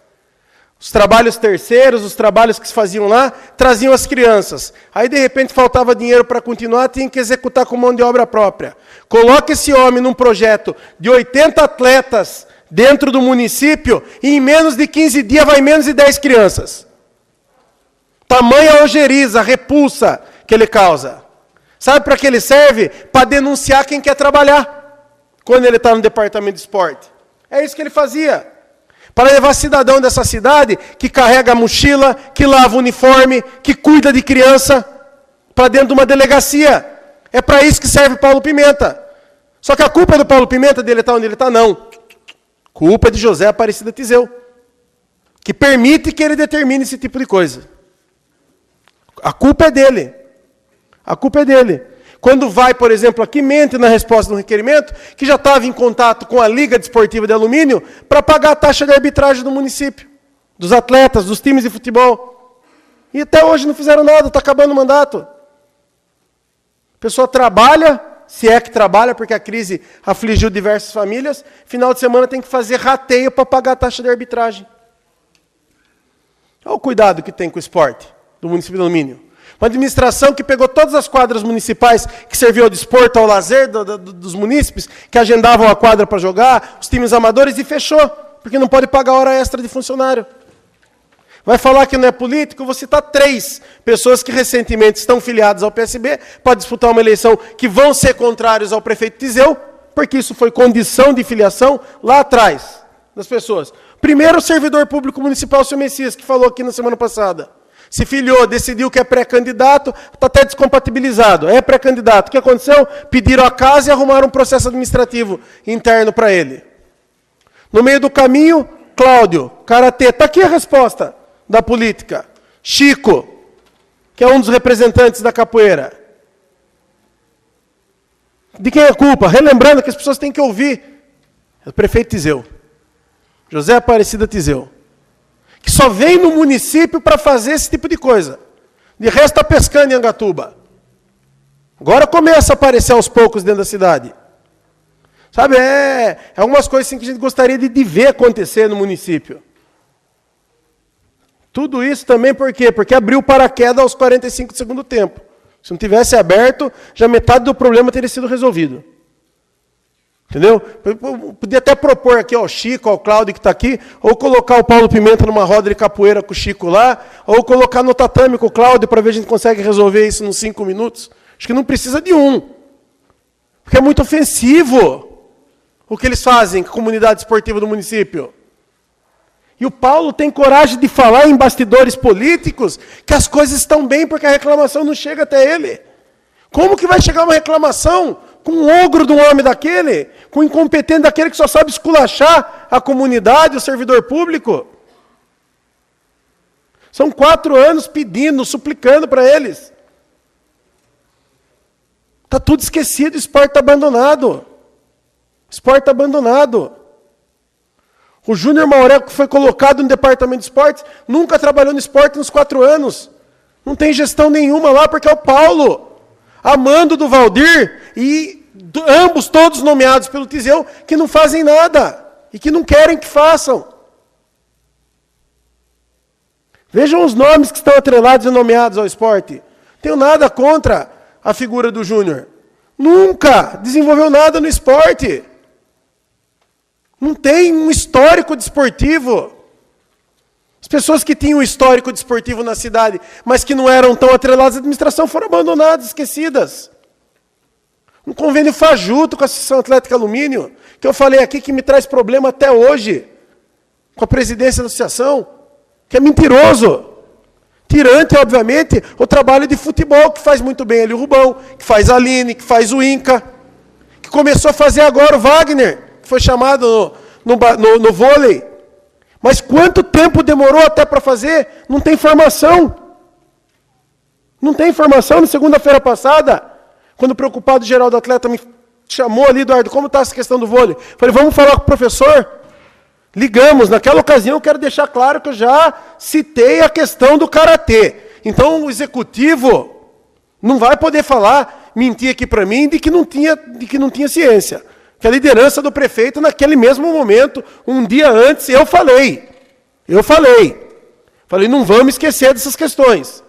Os trabalhos terceiros, os trabalhos que se faziam lá, traziam as crianças. Aí, de repente, faltava dinheiro para continuar, tinha que executar com mão de obra própria. Coloca esse homem num projeto de 80 atletas dentro do município e em menos de 15 dias vai menos de 10 crianças. Tamanha ojeriza, repulsa que ele causa. Sabe para que ele serve? Para denunciar quem quer trabalhar. Quando ele está no departamento de esporte. É isso que ele fazia. Para levar cidadão dessa cidade que carrega a mochila, que lava o uniforme, que cuida de criança, para dentro de uma delegacia. É para isso que serve Paulo Pimenta. Só que a culpa é do Paulo Pimenta dele estar onde ele está? Não. Culpa é de José Aparecida Tiseu, que permite que ele determine esse tipo de coisa. A culpa é dele. A culpa é dele. Quando vai, por exemplo, aqui, mente na resposta do requerimento, que já estava em contato com a Liga Desportiva de Alumínio para pagar a taxa de arbitragem do município, dos atletas, dos times de futebol. E até hoje não fizeram nada, está acabando o mandato. A pessoa trabalha, se é que trabalha, porque a crise afligiu diversas famílias, final de semana tem que fazer rateio para pagar a taxa de arbitragem. Olha o cuidado que tem com o esporte do município de Alumínio. Uma administração que pegou todas as quadras municipais que serviam ao desporto, ao lazer dos munícipes, que agendavam a quadra para jogar, os times amadores, e fechou, porque não pode pagar hora extra de funcionário. Vai falar que não é político? Eu vou citar 3 pessoas que recentemente estão filiadas ao PSB para disputar uma eleição que vão ser contrários ao prefeito Tiseu, porque isso foi condição de filiação lá atrás das pessoas. Primeiro, o servidor público municipal, o senhor Messias, que falou aqui na semana passada. Se filiou, decidiu que é pré-candidato, está até descompatibilizado. É pré-candidato. O que aconteceu? Pediram a casa e arrumaram um processo administrativo interno para ele. No meio do caminho, Cláudio, karatê. Está aqui a resposta da política. Chico, que é um dos representantes da capoeira. De quem é a culpa? Relembrando que as pessoas têm que ouvir. É o prefeito Tiseu. José Aparecida Tiseu. Que só vem no município para fazer esse tipo de coisa. De resto, está pescando em Angatuba. Agora começa a aparecer aos poucos dentro da cidade. Sabe, é algumas coisas assim que a gente gostaria de ver acontecer no município. Tudo isso também por quê? Porque abriu o paraquedas aos 45 do segundo tempo. Se não tivesse aberto, já metade do problema teria sido resolvido. Entendeu? Eu podia até propor aqui ao Chico, ao Cláudio que está aqui, ou colocar o Paulo Pimenta numa roda de capoeira com o Chico lá, ou colocar no tatame com o Cláudio para ver se a gente consegue resolver isso nos 5 minutos. Acho que não precisa de um. Porque é muito ofensivo o que eles fazem com a comunidade esportiva do município. E o Paulo tem coragem de falar em bastidores políticos que as coisas estão bem porque a reclamação não chega até ele. Como que vai chegar uma reclamação com um ogro de um homem daquele, com um incompetente daquele que só sabe esculachar a comunidade, o servidor público? São 4 anos pedindo, suplicando para eles. Está tudo esquecido, o esporte está abandonado. O esporte está abandonado. O Júnior Maurel, que foi colocado no departamento de esportes, nunca trabalhou no esporte nos 4 anos. Não tem gestão nenhuma lá, porque é o Paulo. Amando do Valdir e ambos todos nomeados pelo Tiseu, que não fazem nada e que não querem que façam. Vejam os nomes que estão atrelados e nomeados ao esporte. Não tenho nada contra a figura do Júnior. Nunca desenvolveu nada no esporte. Não tem um histórico desportivo. As pessoas que tinham um histórico desportivo na cidade, mas que não eram tão atreladas à administração, foram abandonadas, esquecidas. Um convênio fajuto com a Associação Atlética Alumínio, que eu falei aqui que me traz problema até hoje, com a presidência da associação, que é mentiroso. Tirante, obviamente, o trabalho de futebol, que faz muito bem ali o Rubão, que faz a Aline, que faz o Inca, que começou a fazer agora o Wagner, que foi chamado no vôlei. Mas quanto tempo demorou até para fazer? Não tem informação. Não tem informação. Na segunda-feira passada, Quando o preocupado geral do atleta me chamou ali, Eduardo, como está essa questão do vôlei? Falei, vamos falar com o professor? Ligamos. Naquela ocasião, eu quero deixar claro que eu já citei a questão do karatê. Então, o executivo não vai poder falar, mentir aqui para mim, de que não tinha ciência. Que a liderança do prefeito, naquele mesmo momento, um dia antes, eu falei, não vamos esquecer dessas questões.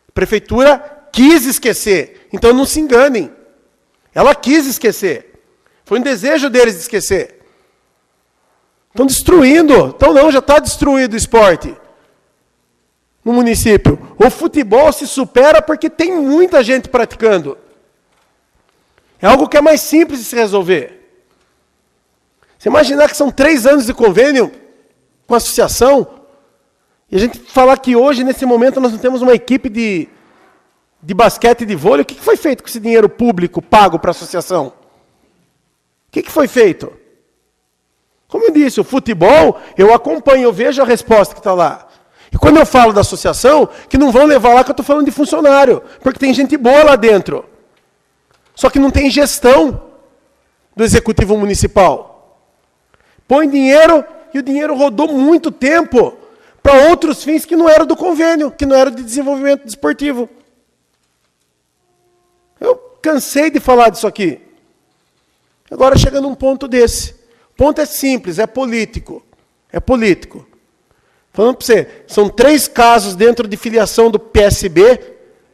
A prefeitura quis esquecer, então não se enganem. Ela quis esquecer. Foi um desejo deles de esquecer. Estão destruindo. Então não, já está destruído o esporte no município. O futebol se supera porque tem muita gente praticando. É algo que é mais simples de se resolver. Você imaginar que são 3 anos de convênio com a associação, e a gente falar que hoje, nesse momento, nós não temos uma equipe de basquete e de vôlei. O que foi feito com esse dinheiro público pago para a associação? O que foi feito? Como eu disse, o futebol, eu acompanho, eu vejo a resposta que está lá. E quando eu falo da associação, que não vão levar lá que eu estou falando de funcionário, porque tem gente boa lá dentro. Só que não tem gestão do executivo municipal. Põe dinheiro e o dinheiro rodou muito tempo para outros fins que não eram do convênio, que não eram de desenvolvimento desportivo. Eu cansei de falar disso aqui. Agora chega num ponto desse. O ponto é simples, é político. É político. Falando para você, são 3 casos dentro de filiação do PSB,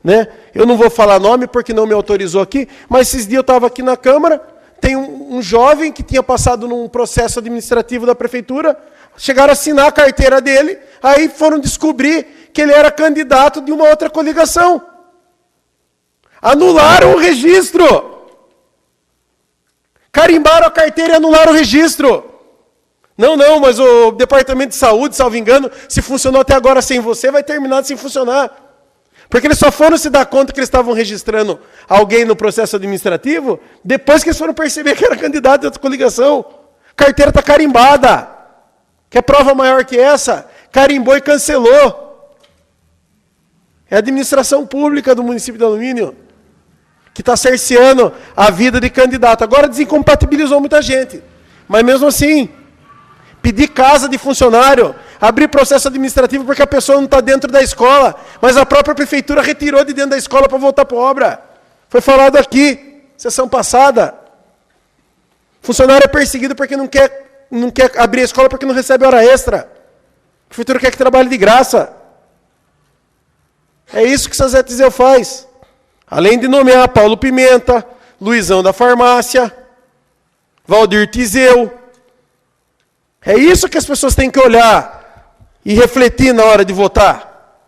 né? Eu não vou falar nome porque não me autorizou aqui, mas esses dias eu estava aqui na Câmara, tem um jovem que tinha passado num processo administrativo da prefeitura, chegaram a assinar a carteira dele, aí foram descobrir que ele era candidato de uma outra coligação. Anularam o registro. Carimbaram a carteira e anularam o registro. Não, mas o Departamento de Saúde, salvo engano, se funcionou até agora sem você, vai terminar sem funcionar. Porque eles só foram se dar conta que eles estavam registrando alguém no processo administrativo depois que eles foram perceber que era candidato de outra coligação. Carteira está carimbada. Quer prova maior que essa? Carimbou e cancelou. É a administração pública do município de Alumínio que está cerceando a vida de candidato. Agora desincompatibilizou muita gente. Mas mesmo assim, pedir casa de funcionário, abrir processo administrativo porque a pessoa não está dentro da escola, mas a própria prefeitura retirou de dentro da escola para voltar para a obra. Foi falado aqui, sessão passada. Funcionário é perseguido porque não quer abrir a escola porque não recebe hora extra. A prefeitura quer que trabalhe de graça. É isso que o Zé Tiseu faz. Além de nomear Paulo Pimenta, Luizão da Farmácia, Valdir Tiseu. É isso que as pessoas têm que olhar e refletir na hora de votar.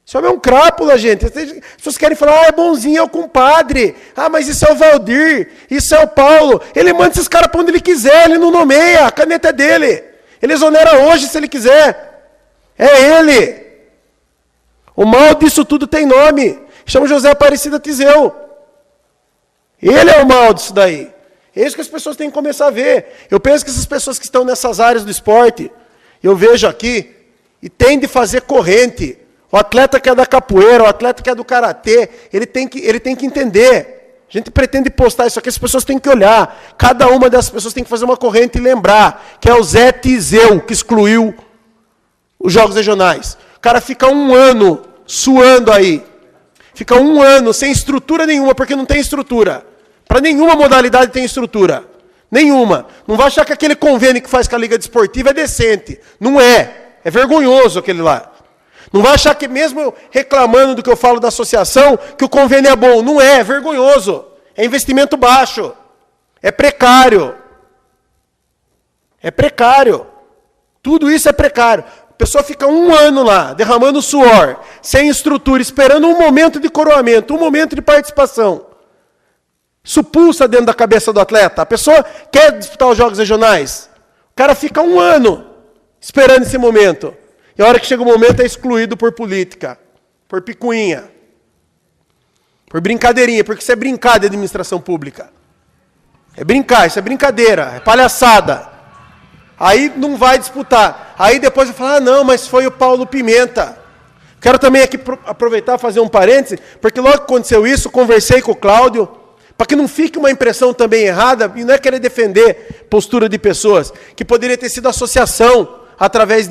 Isso é um crápula, gente. As pessoas querem falar, é bonzinho, é o compadre. Mas isso é o Valdir, isso é o Paulo. Ele manda esses caras para onde ele quiser, ele não nomeia, a caneta é dele. Ele exonera hoje se ele quiser. É ele. O mal disso tudo tem nome. Chama José Aparecida Tiseu. Ele é o mal disso daí. É isso que as pessoas têm que começar a ver. Eu penso que essas pessoas que estão nessas áreas do esporte, eu vejo aqui, e tem de fazer corrente. O atleta que é da capoeira, o atleta que é do karatê, ele tem que entender. A gente pretende postar isso aqui, as pessoas têm que olhar. Cada uma dessas pessoas tem que fazer uma corrente e lembrar que é o Zé Tiseu que excluiu os jogos regionais. O cara fica 1 ano suando aí. Fica 1 ano sem estrutura nenhuma, porque não tem estrutura. Para nenhuma modalidade tem estrutura. Nenhuma. Não vai achar que aquele convênio que faz com a Liga Desportiva é decente. Não é. É vergonhoso aquele lá. Não vai achar que mesmo eu reclamando do que eu falo da associação, que o convênio é bom. Não é. É vergonhoso. É investimento baixo. É precário. É precário. Tudo isso é precário. A pessoa fica 1 ano lá, derramando suor, sem estrutura, esperando um momento de coroamento, um momento de participação. Isso pulsa dentro da cabeça do atleta. A pessoa quer disputar os jogos regionais. O cara fica 1 ano esperando esse momento. E a hora que chega o momento é excluído por política, por picuinha, por brincadeirinha, porque isso é brincar de administração pública. É brincar, isso é brincadeira, é palhaçada. Aí não vai disputar. Aí depois vai falar, não, mas foi o Paulo Pimenta. Quero também aqui aproveitar e fazer um parêntese, porque logo que aconteceu isso, conversei com o Cláudio, Para que não fique uma impressão também errada, e não é querer defender postura de pessoas, que poderia ter sido associação, através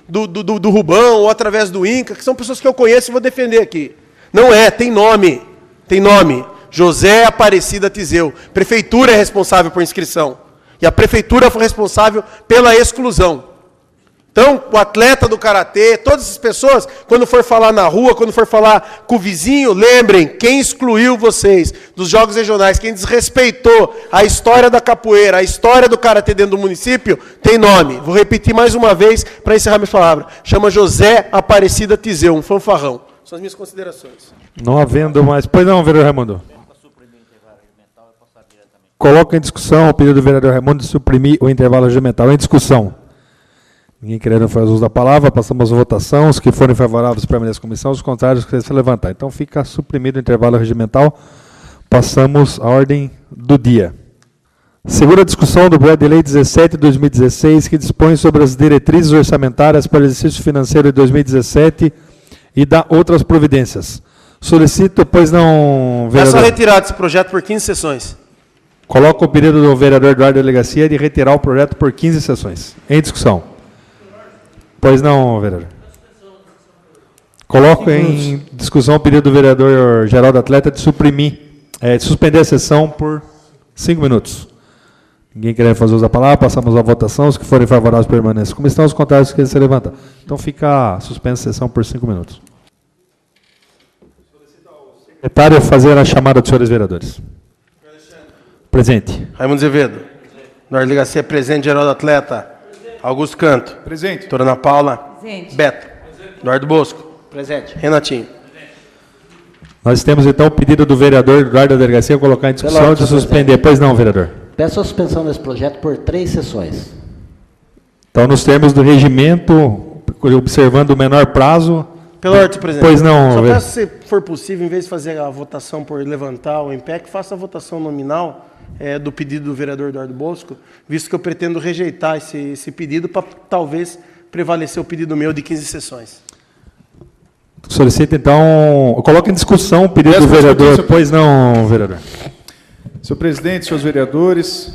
do Rubão, ou através do INCA, que são pessoas que eu conheço e vou defender aqui. Não é, tem nome. Tem nome. José Aparecida Tizeu. Prefeitura é responsável por inscrição. E a prefeitura foi responsável pela exclusão. Então, o atleta do karatê, todas essas pessoas, quando for falar na rua, quando for falar com o vizinho, lembrem quem excluiu vocês dos jogos regionais, quem desrespeitou a história da capoeira, a história do karatê dentro do município, tem nome. Vou repetir mais uma vez para encerrar minha palavra. Chama José Aparecida Tizeu, um fanfarrão. São as minhas considerações. Não havendo mais... Pois não, vereador Raimundo. Coloca em discussão o pedido do vereador Raimundo de suprimir o intervalo regimental. Em discussão. Ninguém querendo fazer uso da palavra, passamos à votação. Os que forem favoráveis permanecem na comissão, os contrários que se levantar. Então fica suprimido o intervalo regimental. Passamos à ordem do dia. Segunda discussão do projeto de lei 17 de 2016, que dispõe sobre as diretrizes orçamentárias para o exercício financeiro de 2017 e dá outras providências. Solicito, pois não, vereador... É só retirar esse projeto por 15 sessões. Coloco o pedido do vereador Eduardo Delegacia de retirar o projeto por 15 sessões. Em discussão. Pois não, vereador. Coloco em discussão o pedido do vereador Geraldo Atleta de suprimir, de suspender a sessão por 5 minutos. Ninguém quer fazer uso da palavra, passamos à votação. Os que forem favoráveis permanecem. Como estão os contrários que se levantam? Então fica suspensa a sessão por 5 minutos. Secretário, fazer a chamada dos senhores vereadores. Presente. Raimundo Azevedo. Na delegacia presente, Geraldo Atleta. Augusto Canto. Presente. Doutora Ana Paula. Presente. Beto. Eduardo Bosco. Presente. Renatinho. Nós temos então o pedido do vereador Eduardo da Delegacia colocar em discussão de suspender. Pois não, vereador. Peço a suspensão desse projeto por 3 sessões. Então, nos termos do regimento, observando o menor prazo... Pela ordem, presidente. Pois não, só peço, se for possível, em vez de fazer a votação por levantar o IMPEC, faça a votação nominal do pedido do vereador Eduardo Bosco, visto que eu pretendo rejeitar esse pedido para talvez prevalecer o pedido meu de 15 sessões. Solicito, então... Coloque em discussão o pedido do vereador. Pois não, vereador. Senhor presidente, senhores vereadores,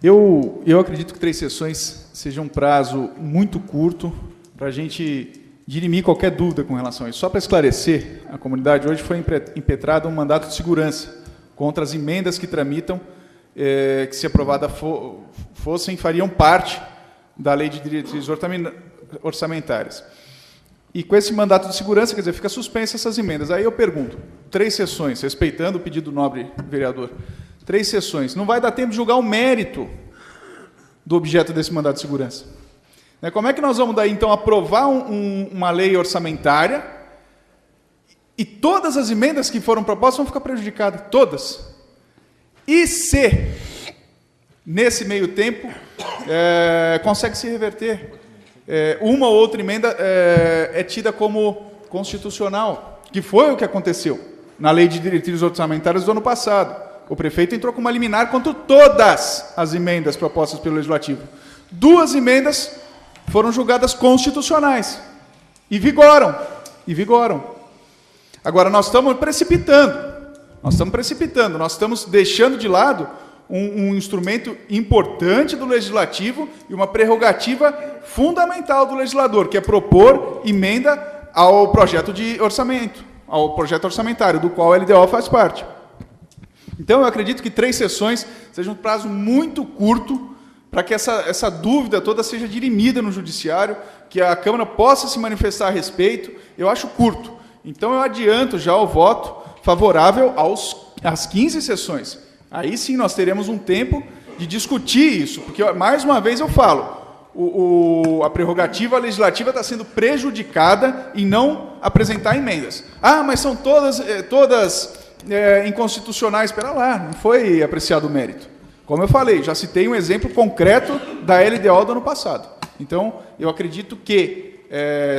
eu acredito que 3 sessões seja um prazo muito curto para a gente dirimir qualquer dúvida com relação a isso. Só para esclarecer a comunidade, hoje foi impetrado um mandato de segurança contra as emendas que tramitam, que se aprovada fossem, fariam parte da lei de diretrizes orçamentárias. E com esse mandato de segurança, quer dizer, fica suspensa essas emendas. Aí eu pergunto, 3 sessões, respeitando o pedido do nobre vereador, 3 sessões, não vai dar tempo de julgar o mérito do objeto desse mandato de segurança. Como é que nós vamos daí, então, aprovar uma lei orçamentária e todas as emendas que foram propostas vão ficar prejudicadas? Todas. E se, nesse meio tempo, consegue se reverter? Uma ou outra emenda é tida como constitucional, que foi o que aconteceu na Lei de Diretrizes Orçamentárias do ano passado. O prefeito entrou com uma liminar contra todas as emendas propostas pelo Legislativo. 2 emendas foram julgadas constitucionais e vigoram. Agora, nós estamos precipitando, nós estamos deixando de lado um instrumento importante do Legislativo e uma prerrogativa fundamental do legislador, que é propor emenda ao projeto de orçamento, ao projeto orçamentário, do qual a LDO faz parte. Então, eu acredito que 3 sessões seja um prazo muito curto para que essa dúvida toda seja dirimida no Judiciário, que a Câmara possa se manifestar a respeito. Eu acho curto. Então, eu adianto já o voto favorável às 15 sessões. Aí sim nós teremos um tempo de discutir isso, porque, mais uma vez, eu falo, a prerrogativa legislativa está sendo prejudicada em não apresentar emendas. Ah, mas são todas inconstitucionais. Espera lá, não foi apreciado o mérito. Como eu falei, já citei um exemplo concreto da LDO do ano passado. Então, eu acredito que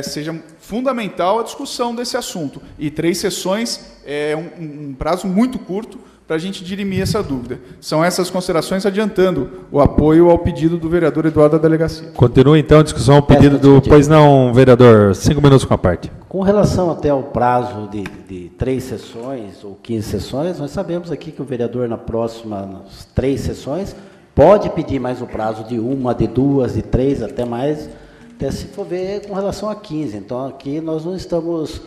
seja fundamental a discussão desse assunto. E 3 sessões é um prazo muito curto para a gente dirimir essa dúvida. São essas considerações adiantando o apoio ao pedido do vereador Eduardo da delegacia. Continua, então, a discussão ao pedido do... Pois não, vereador, 5 minutos com a parte. Com relação até ao prazo de 3 sessões ou 15 sessões, nós sabemos aqui que o vereador, nas próximas 3 sessões, pode pedir mais o prazo de 1, de 2, de 3, até mais, até se for ver com relação a 15. Então, aqui nós não estamos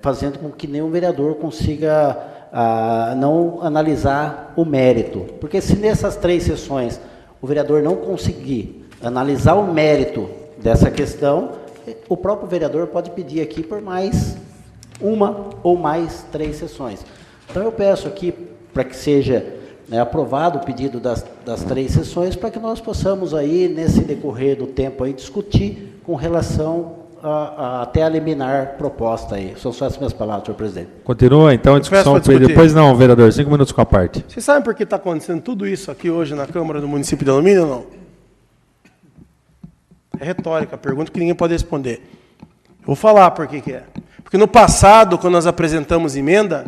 fazendo com que nenhum vereador consiga não analisar o mérito. Porque se nessas 3 sessões o vereador não conseguir analisar o mérito dessa questão, o próprio vereador pode pedir aqui por mais 1 ou mais 3 sessões. Então, eu peço aqui para que seja aprovado o pedido das 3 sessões, para que nós possamos aí, nesse decorrer do tempo aí, discutir com relação até a liminar proposta aí. São só as minhas palavras, senhor presidente. Continua, então, a discussão. Depois não, vereador, 5 minutos com a parte. Vocês sabem por que está acontecendo tudo isso aqui hoje na Câmara do município de Alumínio ou não? É retórica, pergunta que ninguém pode responder. Eu vou falar por que é. Porque no passado, quando nós apresentamos emenda,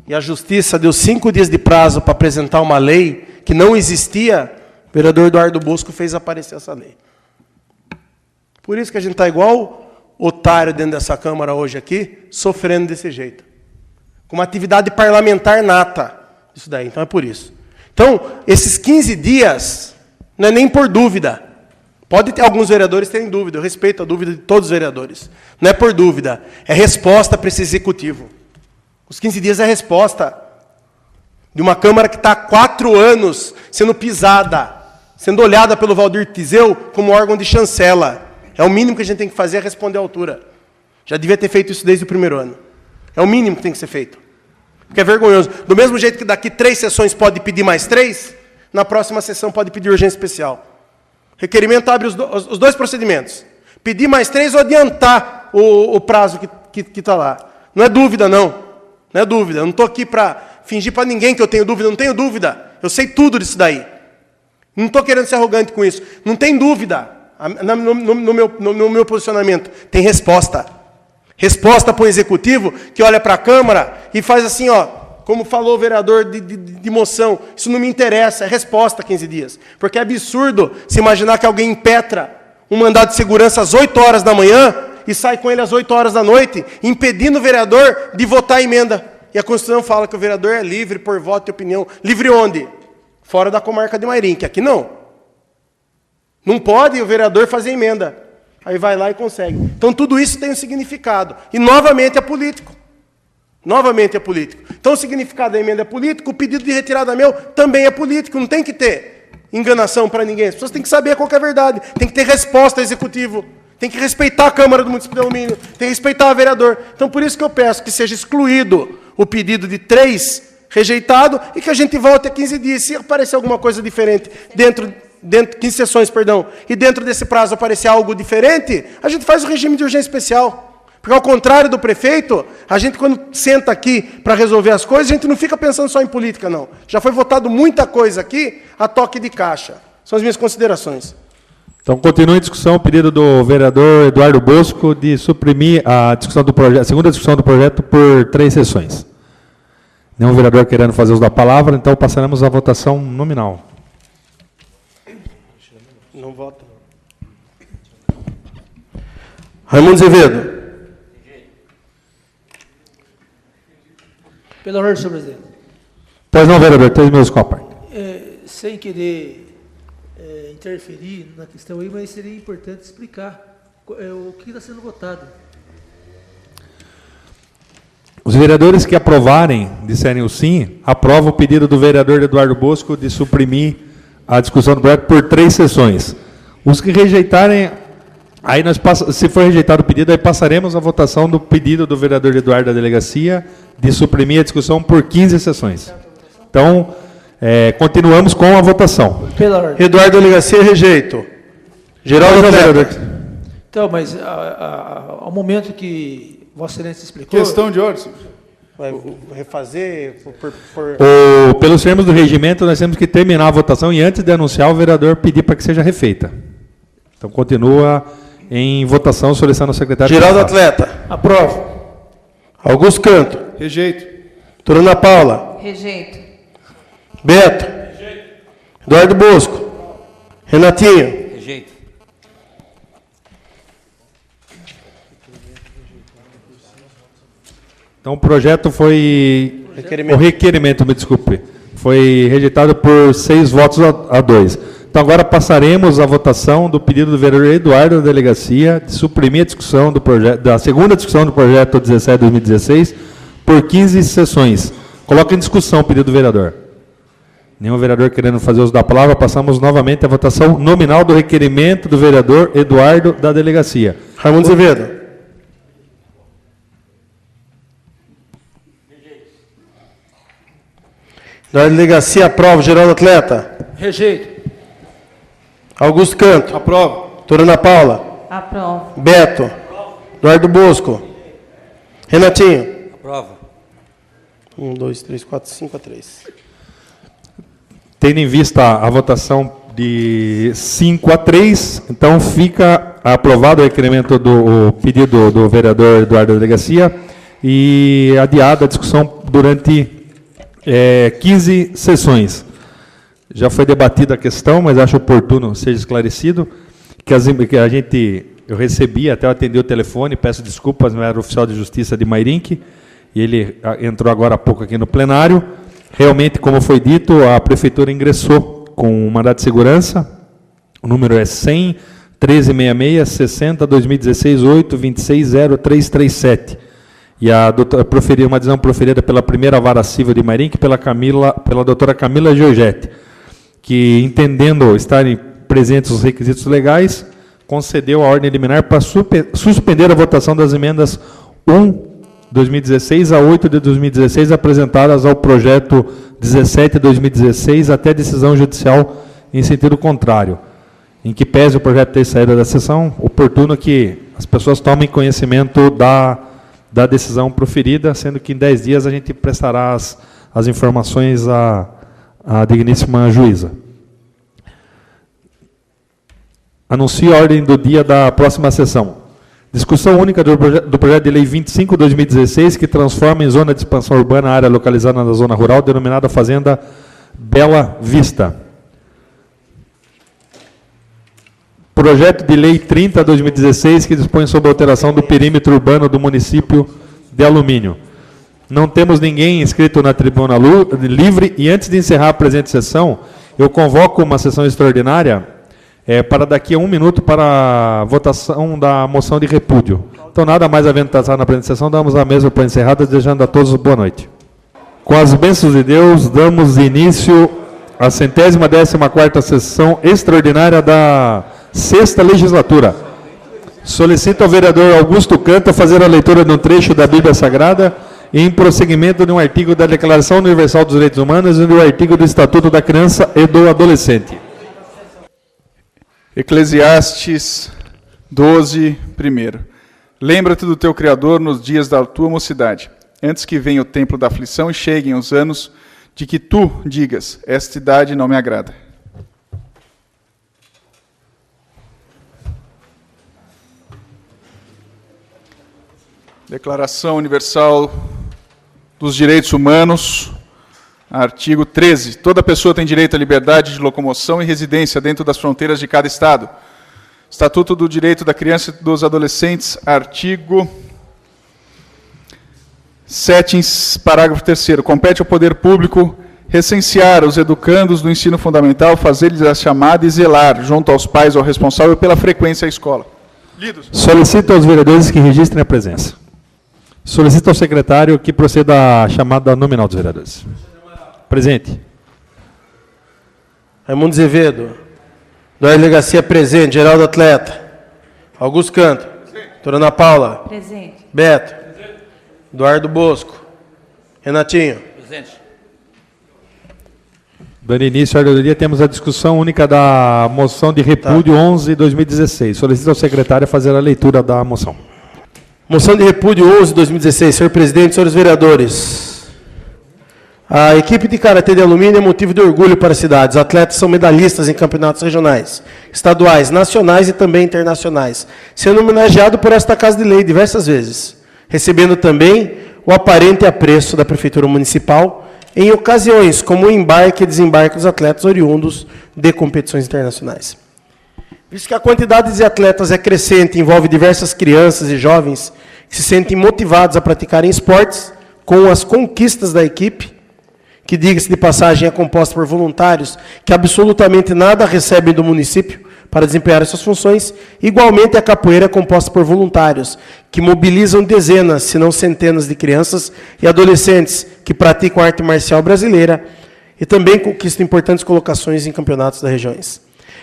e a Justiça deu 5 dias de prazo para apresentar uma lei que não existia, o vereador Eduardo Bosco fez aparecer essa lei. Por isso que a gente está igual otário dentro dessa Câmara hoje aqui, sofrendo desse jeito. Com uma atividade parlamentar nata. Isso daí, então é por isso. Então, esses 15 dias, não é nem por dúvida. Pode ter alguns vereadores terem dúvida, eu respeito a dúvida de todos os vereadores. Não é por dúvida, é resposta para esse executivo. Os 15 dias é resposta de uma Câmara que está há 4 anos sendo pisada, sendo olhada pelo Valdir Tizeu como órgão de chancela. É o mínimo que a gente tem que fazer, é responder à altura. Já devia ter feito isso desde o primeiro ano. É o mínimo que tem que ser feito. Porque é vergonhoso. Do mesmo jeito que daqui 3 sessões pode pedir mais 3, na próxima sessão pode pedir urgência especial. Requerimento abre os 2 procedimentos. Pedir mais 3 ou adiantar o prazo que está lá. Não é dúvida, não. Não é dúvida. Eu não estou aqui para fingir para ninguém que eu tenho dúvida. Eu não tenho dúvida. Eu sei tudo disso daí. Não estou querendo ser arrogante com isso. Não tem dúvida. No meu posicionamento, tem resposta. Resposta para o executivo que olha para a Câmara e faz assim, como falou o vereador de moção, isso não me interessa, é resposta 15 dias. Porque é absurdo se imaginar que alguém impetra um mandado de segurança às 8 horas da manhã e sai com ele às 8 horas da noite, impedindo o vereador de votar a emenda. E a Constituição fala que o vereador é livre por voto e opinião. Livre onde? Fora da comarca de Mairim, que aqui não. Não pode o vereador fazer emenda. Aí vai lá e consegue. Então, tudo isso tem um significado. E, novamente, é político. Novamente é político. Então, o significado da emenda é político, o pedido de retirada meu também é político. Não tem que ter enganação para ninguém. As pessoas têm que saber qual que é a verdade. Tem que ter resposta ao executivo. Tem que respeitar a Câmara do município de Alumínio. Tem que respeitar o vereador. Então, por isso que eu peço que seja excluído o pedido de 3 rejeitado e que a gente volte a 15 dias. Se aparecer alguma coisa diferente dentro 15 sessões, e dentro desse prazo aparecer algo diferente, a gente faz o regime de urgência especial. Porque, ao contrário do prefeito, a gente, quando senta aqui para resolver as coisas, a gente não fica pensando só em política, não. Já foi votado muita coisa aqui a toque de caixa. São as minhas considerações. Então, continua em discussão o pedido do vereador Eduardo Bosco de suprimir a discussão do projeto, a segunda discussão do projeto por 3 sessões. Nenhum vereador querendo fazer uso da palavra, então passaremos à votação nominal. Não vota. Raimundo Azevedo. Pela ordem, senhor presidente. Pois não, vereador, 3 minutos com a parte. Sem querer interferir na questão aí, mas seria importante explicar o que está sendo votado. Os vereadores que aprovarem, disserem o sim, aprovam o pedido do vereador Eduardo Bosco de suprimir a discussão do projeto por 3 sessões. Os que rejeitarem, aí se for rejeitado o pedido, aí passaremos à votação do pedido do vereador Eduardo da delegacia de suprimir a discussão por 15 sessões. Então, continuamos com a votação. Pela ordem. Eduardo da delegacia, rejeito. Geraldo Atleta. Então, mas ao momento que Vossa Excelência explicou... Questão de ordem, senhor. Vai refazer Pelos termos do regimento, nós temos que terminar a votação e, antes de anunciar, o vereador pedir para que seja refeita. Então, continua em votação, solicitando ao secretário... Geraldo Atleta. Aprovo. Augusto Canto. Rejeito. Doutora Ana Paula. Rejeito. Beto. Eduardo Bosco. Renatinho. Rejeito. Então, o projeto foi... Requerimento. O requerimento, me desculpe. Foi rejeitado por 6 votos a 2. Então, agora passaremos à votação do pedido do vereador Eduardo da Delegacia de suprimir a discussão do projeto, da segunda discussão do projeto 17/2016 por 15 sessões. Coloca em discussão o pedido do vereador. Nenhum vereador querendo fazer uso da palavra, passamos novamente à votação nominal do requerimento do vereador Eduardo da Delegacia. Raimundo Azevedo. Eduardo da Delegacia, aprova. Geraldo Atleta. Rejeito. Augusto Canto. Aprovo. Doutora Ana Paula. Aprovo. Beto. Eduardo Bosco. Renatinho. Aprova. 1, 2, 3, 4, 5 a 3. Tendo em vista a votação de 5 a 3, então fica aprovado o requerimento do pedido do vereador Eduardo da Delegacia e adiada a discussão durante 15 sessões. Já foi debatida a questão, mas acho oportuno seja esclarecido que eu recebi, até eu atendi o telefone, peço desculpas, não era o oficial de justiça de Mairinque, e ele entrou agora há pouco aqui no plenário. Realmente, como foi dito, a prefeitura ingressou com um mandado de segurança, o número é 100 1366 60 2016 8 26 0337. E a proferiu uma decisão proferida pela primeira vara civil de Mairinque, pela doutora Camila Giorgetti, que, entendendo estarem presentes os requisitos legais, concedeu a ordem liminar para suspender a votação das emendas 1 2016 a 8 de 2016 apresentadas ao projeto 17 de 2016 até decisão judicial em sentido contrário. Em que pese o projeto ter saído da sessão, oportuno que as pessoas tomem conhecimento da decisão proferida, sendo que em 10 dias a gente prestará as informações à digníssima juíza. Anuncio a ordem do dia da próxima sessão. Discussão única do projeto de lei 25/2016, que transforma em zona de expansão urbana a área localizada na zona rural, denominada Fazenda Bela Vista. Projeto de lei 30/2016, que dispõe sobre a alteração do perímetro urbano do município de Alumínio. Não temos ninguém inscrito na tribuna livre, e antes de encerrar a presente sessão, eu convoco uma sessão extraordinária para daqui a 1 minuto para a votação da moção de repúdio. Então, nada mais havendo passado na presente sessão, damos a mesa para encerrada, desejando a todos boa noite. Com as bênçãos de Deus, damos início à 114ª sessão extraordinária da 6ª legislatura. Solicito ao vereador Augusto Canto fazer a leitura de um trecho da Bíblia Sagrada em prosseguimento de um artigo da Declaração Universal dos Direitos Humanos e do artigo do Estatuto da Criança e do Adolescente. Eclesiastes 12, 1. Lembra-te do teu Criador nos dias da tua mocidade, antes que venha o tempo da aflição e cheguem os anos de que tu digas, esta idade não me agrada. Declaração Universal dos Direitos Humanos, artigo 13. Toda pessoa tem direito à liberdade de locomoção e residência dentro das fronteiras de cada Estado. Estatuto do Direito da Criança e dos Adolescentes, artigo 7, parágrafo 3º. Compete ao poder público recensear os educandos do ensino fundamental, fazer-lhes a chamada e zelar, junto aos pais ou responsável, pela frequência à escola. Lidos. Solicito aos vereadores que registrem a presença. Solicito ao secretário que proceda à chamada nominal dos vereadores. Presente. Raimundo Azevedo. Eduardo da Delegacia, presente. Geraldo Atleta. Augusto Canto. Doutora Ana Paula. Presente. Beto. Eduardo Bosco. Renatinho. Presente. Dando início à ordem do dia, temos a discussão única da moção de repúdio 11/2016. Solicito ao secretário fazer a leitura da moção. Moção de repúdio 11/2016. Senhor presidente, senhores vereadores. A equipe de karatê de alumínio é motivo de orgulho para as cidades. Os atletas são medalhistas em campeonatos regionais, estaduais, nacionais e também internacionais, sendo homenageado por esta Casa de Lei diversas vezes, recebendo também o aparente apreço da Prefeitura Municipal em ocasiões como o embarque e desembarque dos atletas oriundos de competições internacionais. Visto que a quantidade de atletas é crescente e envolve diversas crianças e jovens que se sentem motivados a praticarem esportes, com as conquistas da equipe, que, diga-se de passagem, é composta por voluntários que absolutamente nada recebem do município para desempenhar suas funções, igualmente a capoeira é composta por voluntários que mobilizam dezenas, se não centenas de crianças e adolescentes que praticam a arte marcial brasileira e também conquistam importantes colocações em campeonatos das regiões.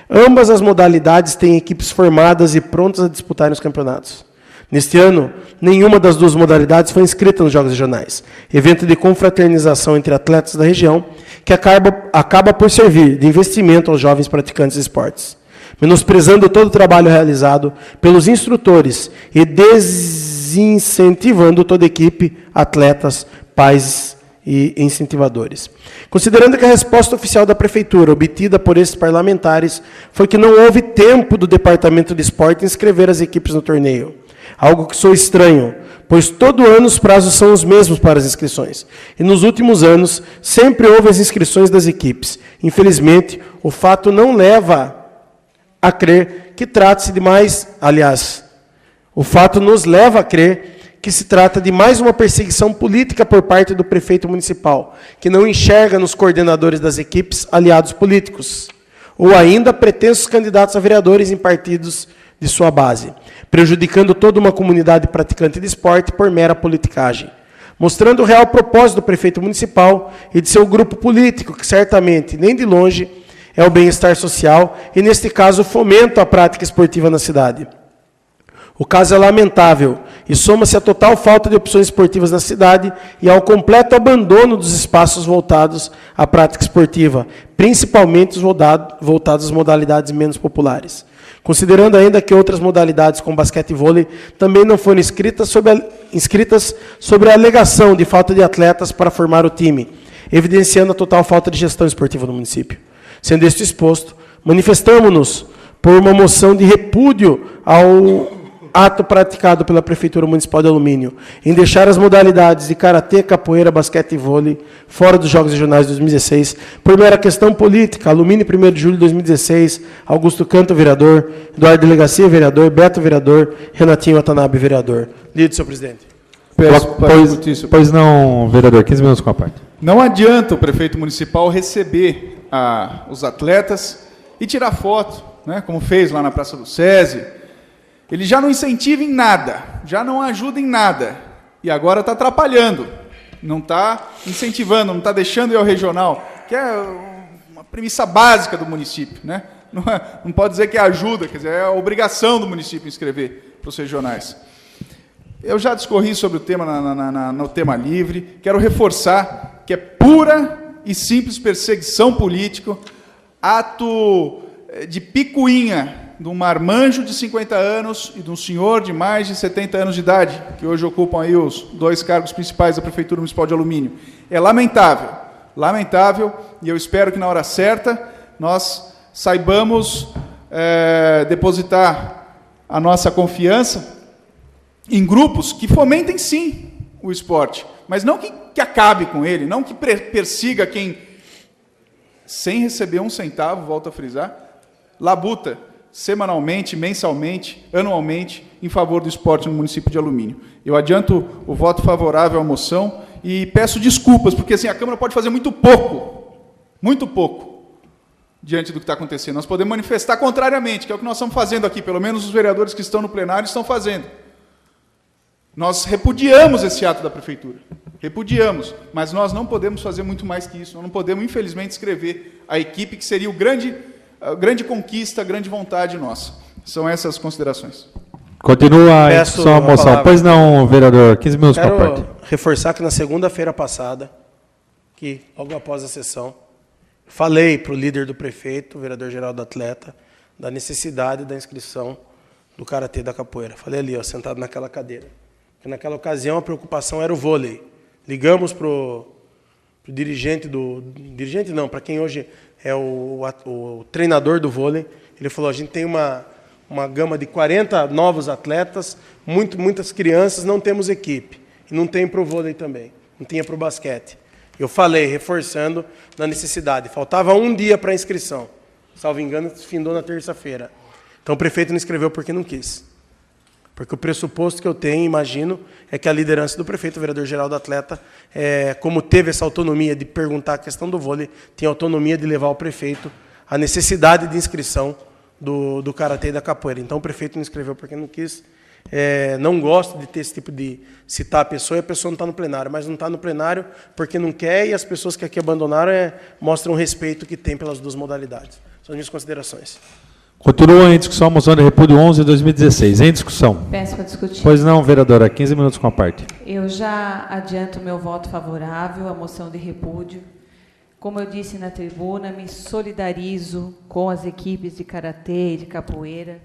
Ambas as modalidades têm equipes formadas e prontas a disputarem os campeonatos. Neste ano, nenhuma das duas modalidades foi inscrita nos Jogos Regionais, evento de confraternização entre atletas da região, que acaba por servir de investimento aos jovens praticantes de esportes, menosprezando todo o trabalho realizado pelos instrutores e desincentivando toda a equipe, atletas, pais e incentivadores. Considerando que a resposta oficial da Prefeitura, obtida por esses parlamentares, foi que não houve tempo do Departamento de Esporte inscrever as equipes no torneio. Algo que sou estranho, pois todo ano os prazos são os mesmos para as inscrições. E nos últimos anos, sempre houve as inscrições das equipes. Infelizmente, o fato não leva a crer que trata-se de mais... Aliás, o fato nos leva a crer que se trata de mais uma perseguição política por parte do prefeito municipal, que não enxerga nos coordenadores das equipes aliados políticos, ou ainda pretensos candidatos a vereadores em partidos de sua base, prejudicando toda uma comunidade praticante de esporte por mera politicagem, mostrando o real propósito do prefeito municipal e de seu grupo político, que certamente, nem de longe, é o bem-estar social e, neste caso, fomenta a prática esportiva na cidade. O caso é lamentável e soma-se à total falta de opções esportivas na cidade e ao completo abandono dos espaços voltados à prática esportiva, principalmente os voltados às modalidades menos populares. Considerando ainda que outras modalidades, como basquete e vôlei, também não foram inscritas sobre a alegação de falta de atletas para formar o time, evidenciando a total falta de gestão esportiva no município. Sendo este exposto, manifestamos-nos por uma moção de repúdio ao ato praticado pela Prefeitura Municipal de Alumínio, em deixar as modalidades de karatê, capoeira, basquete e vôlei fora dos Jogos Regionais de 2016, por mera questão política. Alumínio, 1º de julho de 2016, Augusto Canto, vereador, Eduardo Delegacia, vereador, Beto, vereador, Renatinho Watanabe, vereador. Lido, senhor presidente. Pois não, vereador, 15 minutos com a parte. Não adianta o prefeito municipal receber os atletas e tirar foto, né, como fez lá na Praça do SESI. Ele já não incentiva em nada, já não ajuda em nada. E agora está atrapalhando. Não está incentivando, não está deixando ir ao regional, que é uma premissa básica do município, né? Não pode dizer que é ajuda, quer dizer, é a obrigação do município inscrever para os regionais. Eu já discorri sobre o tema no tema livre, quero reforçar que é pura e simples perseguição política, ato de picuinha de um marmanjo de 50 anos e de um senhor de mais de 70 anos de idade, que hoje ocupam aí os 2 cargos principais da Prefeitura Municipal de Alumínio. É lamentável, lamentável, e eu espero que na hora certa nós saibamos depositar a nossa confiança em grupos que fomentem, sim, o esporte, mas não que acabe com ele, não que persiga quem, sem receber um centavo, volto a frisar, labuta semanalmente, mensalmente, anualmente, em favor do esporte no município de Alumínio. Eu adianto o voto favorável à moção e peço desculpas, porque assim, a Câmara pode fazer muito pouco, diante do que está acontecendo. Nós podemos manifestar contrariamente, que é o que nós estamos fazendo aqui, pelo menos os vereadores que estão no plenário estão fazendo. Nós repudiamos esse ato da Prefeitura, repudiamos, mas nós não podemos fazer muito mais que isso, nós não podemos, infelizmente, escrever a equipe que seria a grande conquista, a grande vontade nossa. São essas considerações. Continua a discussão, moção. Pois não, vereador, 15 minutos para a parte. Quero reforçar que na segunda-feira passada, que logo após a sessão, falei para o líder do prefeito, o vereador Geraldo Atleta, da necessidade da inscrição do karatê da capoeira. Falei ali, ó, sentado naquela cadeira. Porque naquela ocasião a preocupação era o vôlei. Ligamos para o dirigente dirigente não, para quem hoje é o treinador do vôlei. Ele falou, a gente tem uma gama de 40 novos atletas, muitas crianças, não temos equipe. E não tem para o vôlei também, não tinha para o basquete. Eu falei, reforçando na necessidade. Faltava um dia para a inscrição. Salvo engano, findou na terça-feira. Então o prefeito não escreveu porque não quis. Porque o pressuposto que eu tenho, imagino, é que a liderança do prefeito, o vereador-geral do Atleta, como teve essa autonomia de perguntar a questão do vôlei, tinha autonomia de levar ao prefeito a necessidade de inscrição do karatê e da capoeira. Então o prefeito não escreveu porque não quis. Não gosto de ter esse tipo de citar a pessoa e a pessoa não está no plenário, mas não está no plenário porque não quer, e as pessoas que aqui abandonaram mostram o respeito que tem pelas duas modalidades. São as minhas considerações. Continua em discussão a moção de repúdio 11 de 2016. Em discussão. Peço para discutir. Pois não, vereadora. 15 minutos com a parte. Eu já adianto meu voto favorável à moção de repúdio. Como eu disse na tribuna, me solidarizo com as equipes de karatê e de capoeira.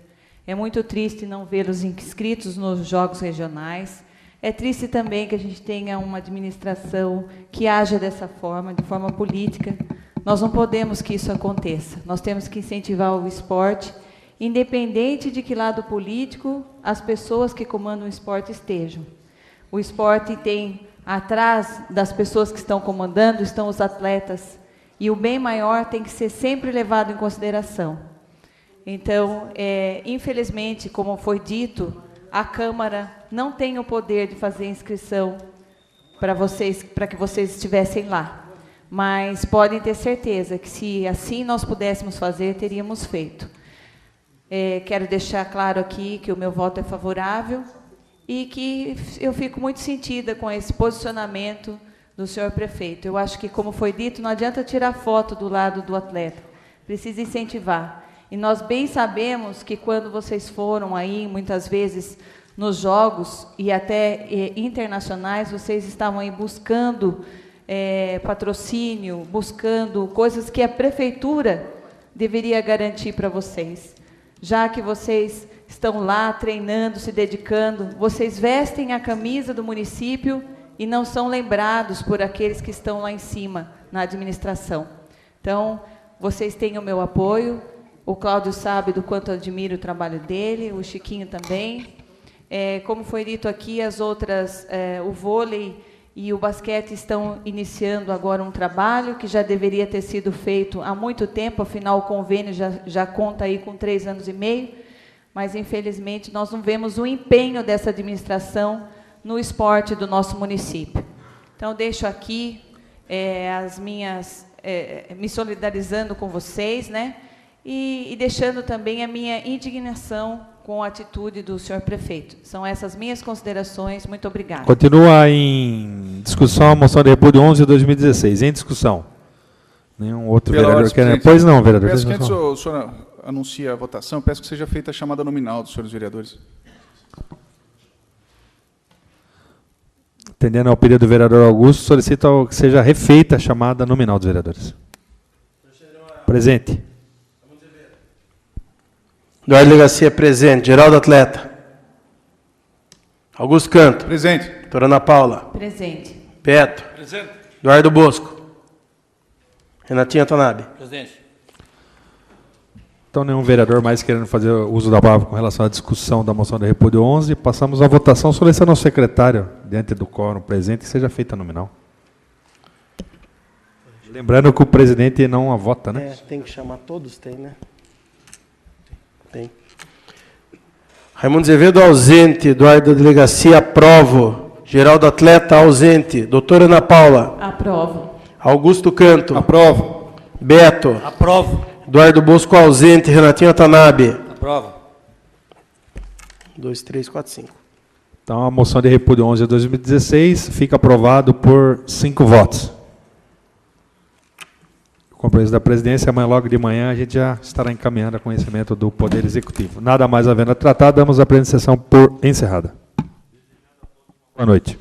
É muito triste não vê-los inscritos nos jogos regionais. É triste também que a gente tenha uma administração que haja dessa forma, de forma política. Nós não podemos que isso aconteça. Nós temos que incentivar o esporte, independente de que lado político as pessoas que comandam o esporte estejam. O esporte tem, atrás das pessoas que estão comandando, estão os atletas. E o bem maior tem que ser sempre levado em consideração. Então, infelizmente, como foi dito, a Câmara não tem o poder de fazer inscrição para que vocês estivessem lá. Mas podem ter certeza que, se assim nós pudéssemos fazer, teríamos feito. Quero deixar claro aqui que o meu voto é favorável e que eu fico muito sentida com esse posicionamento do senhor prefeito. Eu acho que, como foi dito, não adianta tirar foto do lado do atleta, precisa incentivar. E nós bem sabemos que quando vocês foram aí, muitas vezes, nos jogos e até internacionais, vocês estavam aí buscando patrocínio, buscando coisas que a prefeitura deveria garantir para vocês. Já que vocês estão lá treinando, se dedicando, vocês vestem a camisa do município e não são lembrados por aqueles que estão lá em cima, na administração. Então, vocês têm o meu apoio. O Cláudio sabe do quanto eu admiro o trabalho dele, o Chiquinho também. Como foi dito aqui, as outras, o vôlei e o basquete estão iniciando agora um trabalho que já deveria ter sido feito há muito tempo, afinal o convênio já conta aí com 3 anos e meio, mas infelizmente nós não vemos o empenho dessa administração no esporte do nosso município. Então deixo aqui as minhas, me solidarizando com vocês, né? E deixando também a minha indignação com a atitude do senhor prefeito. São essas minhas considerações. Muito obrigada. Continua em discussão a moção de repúdio 11 de 2016. Em discussão. Nenhum outro vereador quer... Pois não, vereador. Peço que antes o senhor anuncie a votação, peço que seja feita a chamada nominal dos senhores vereadores. Atendendo ao pedido do vereador Augusto, solicito que seja refeita a chamada nominal dos vereadores. Presente. Eduardo Legacia, presente. Geraldo Atleta. Augusto Canto. Presente. Doutora Ana Paula. Presente. Beto. Presente. Eduardo Bosco. Renatinha Tanabe. Presidente. Então, nenhum vereador mais querendo fazer uso da palavra com relação à discussão da moção de repúdio 11. Passamos à votação, solicitando ao secretário, diante do quórum presente, que seja feita a nominal. Lembrando que o presidente não a vota, né? Tem que chamar todos, tem, né? Tem. Raimundo Azevedo, ausente. Eduardo Delegacia, aprovo. Geraldo Atleta, ausente. Doutora Ana Paula. Aprovo. Augusto Canto. Aprovo. Beto. Aprovo. Eduardo Bosco, ausente. Renatinho Tanabe. Aprovo. 2, 3, 4, 5. Então, a moção de repúdio 11 de 2016 fica aprovado por 5 votos. Com o presidente da presidência, amanhã, logo de manhã, a gente já estará encaminhando a conhecimento do Poder Executivo. Nada mais havendo a tratar, damos a presente sessão por encerrada. Boa noite.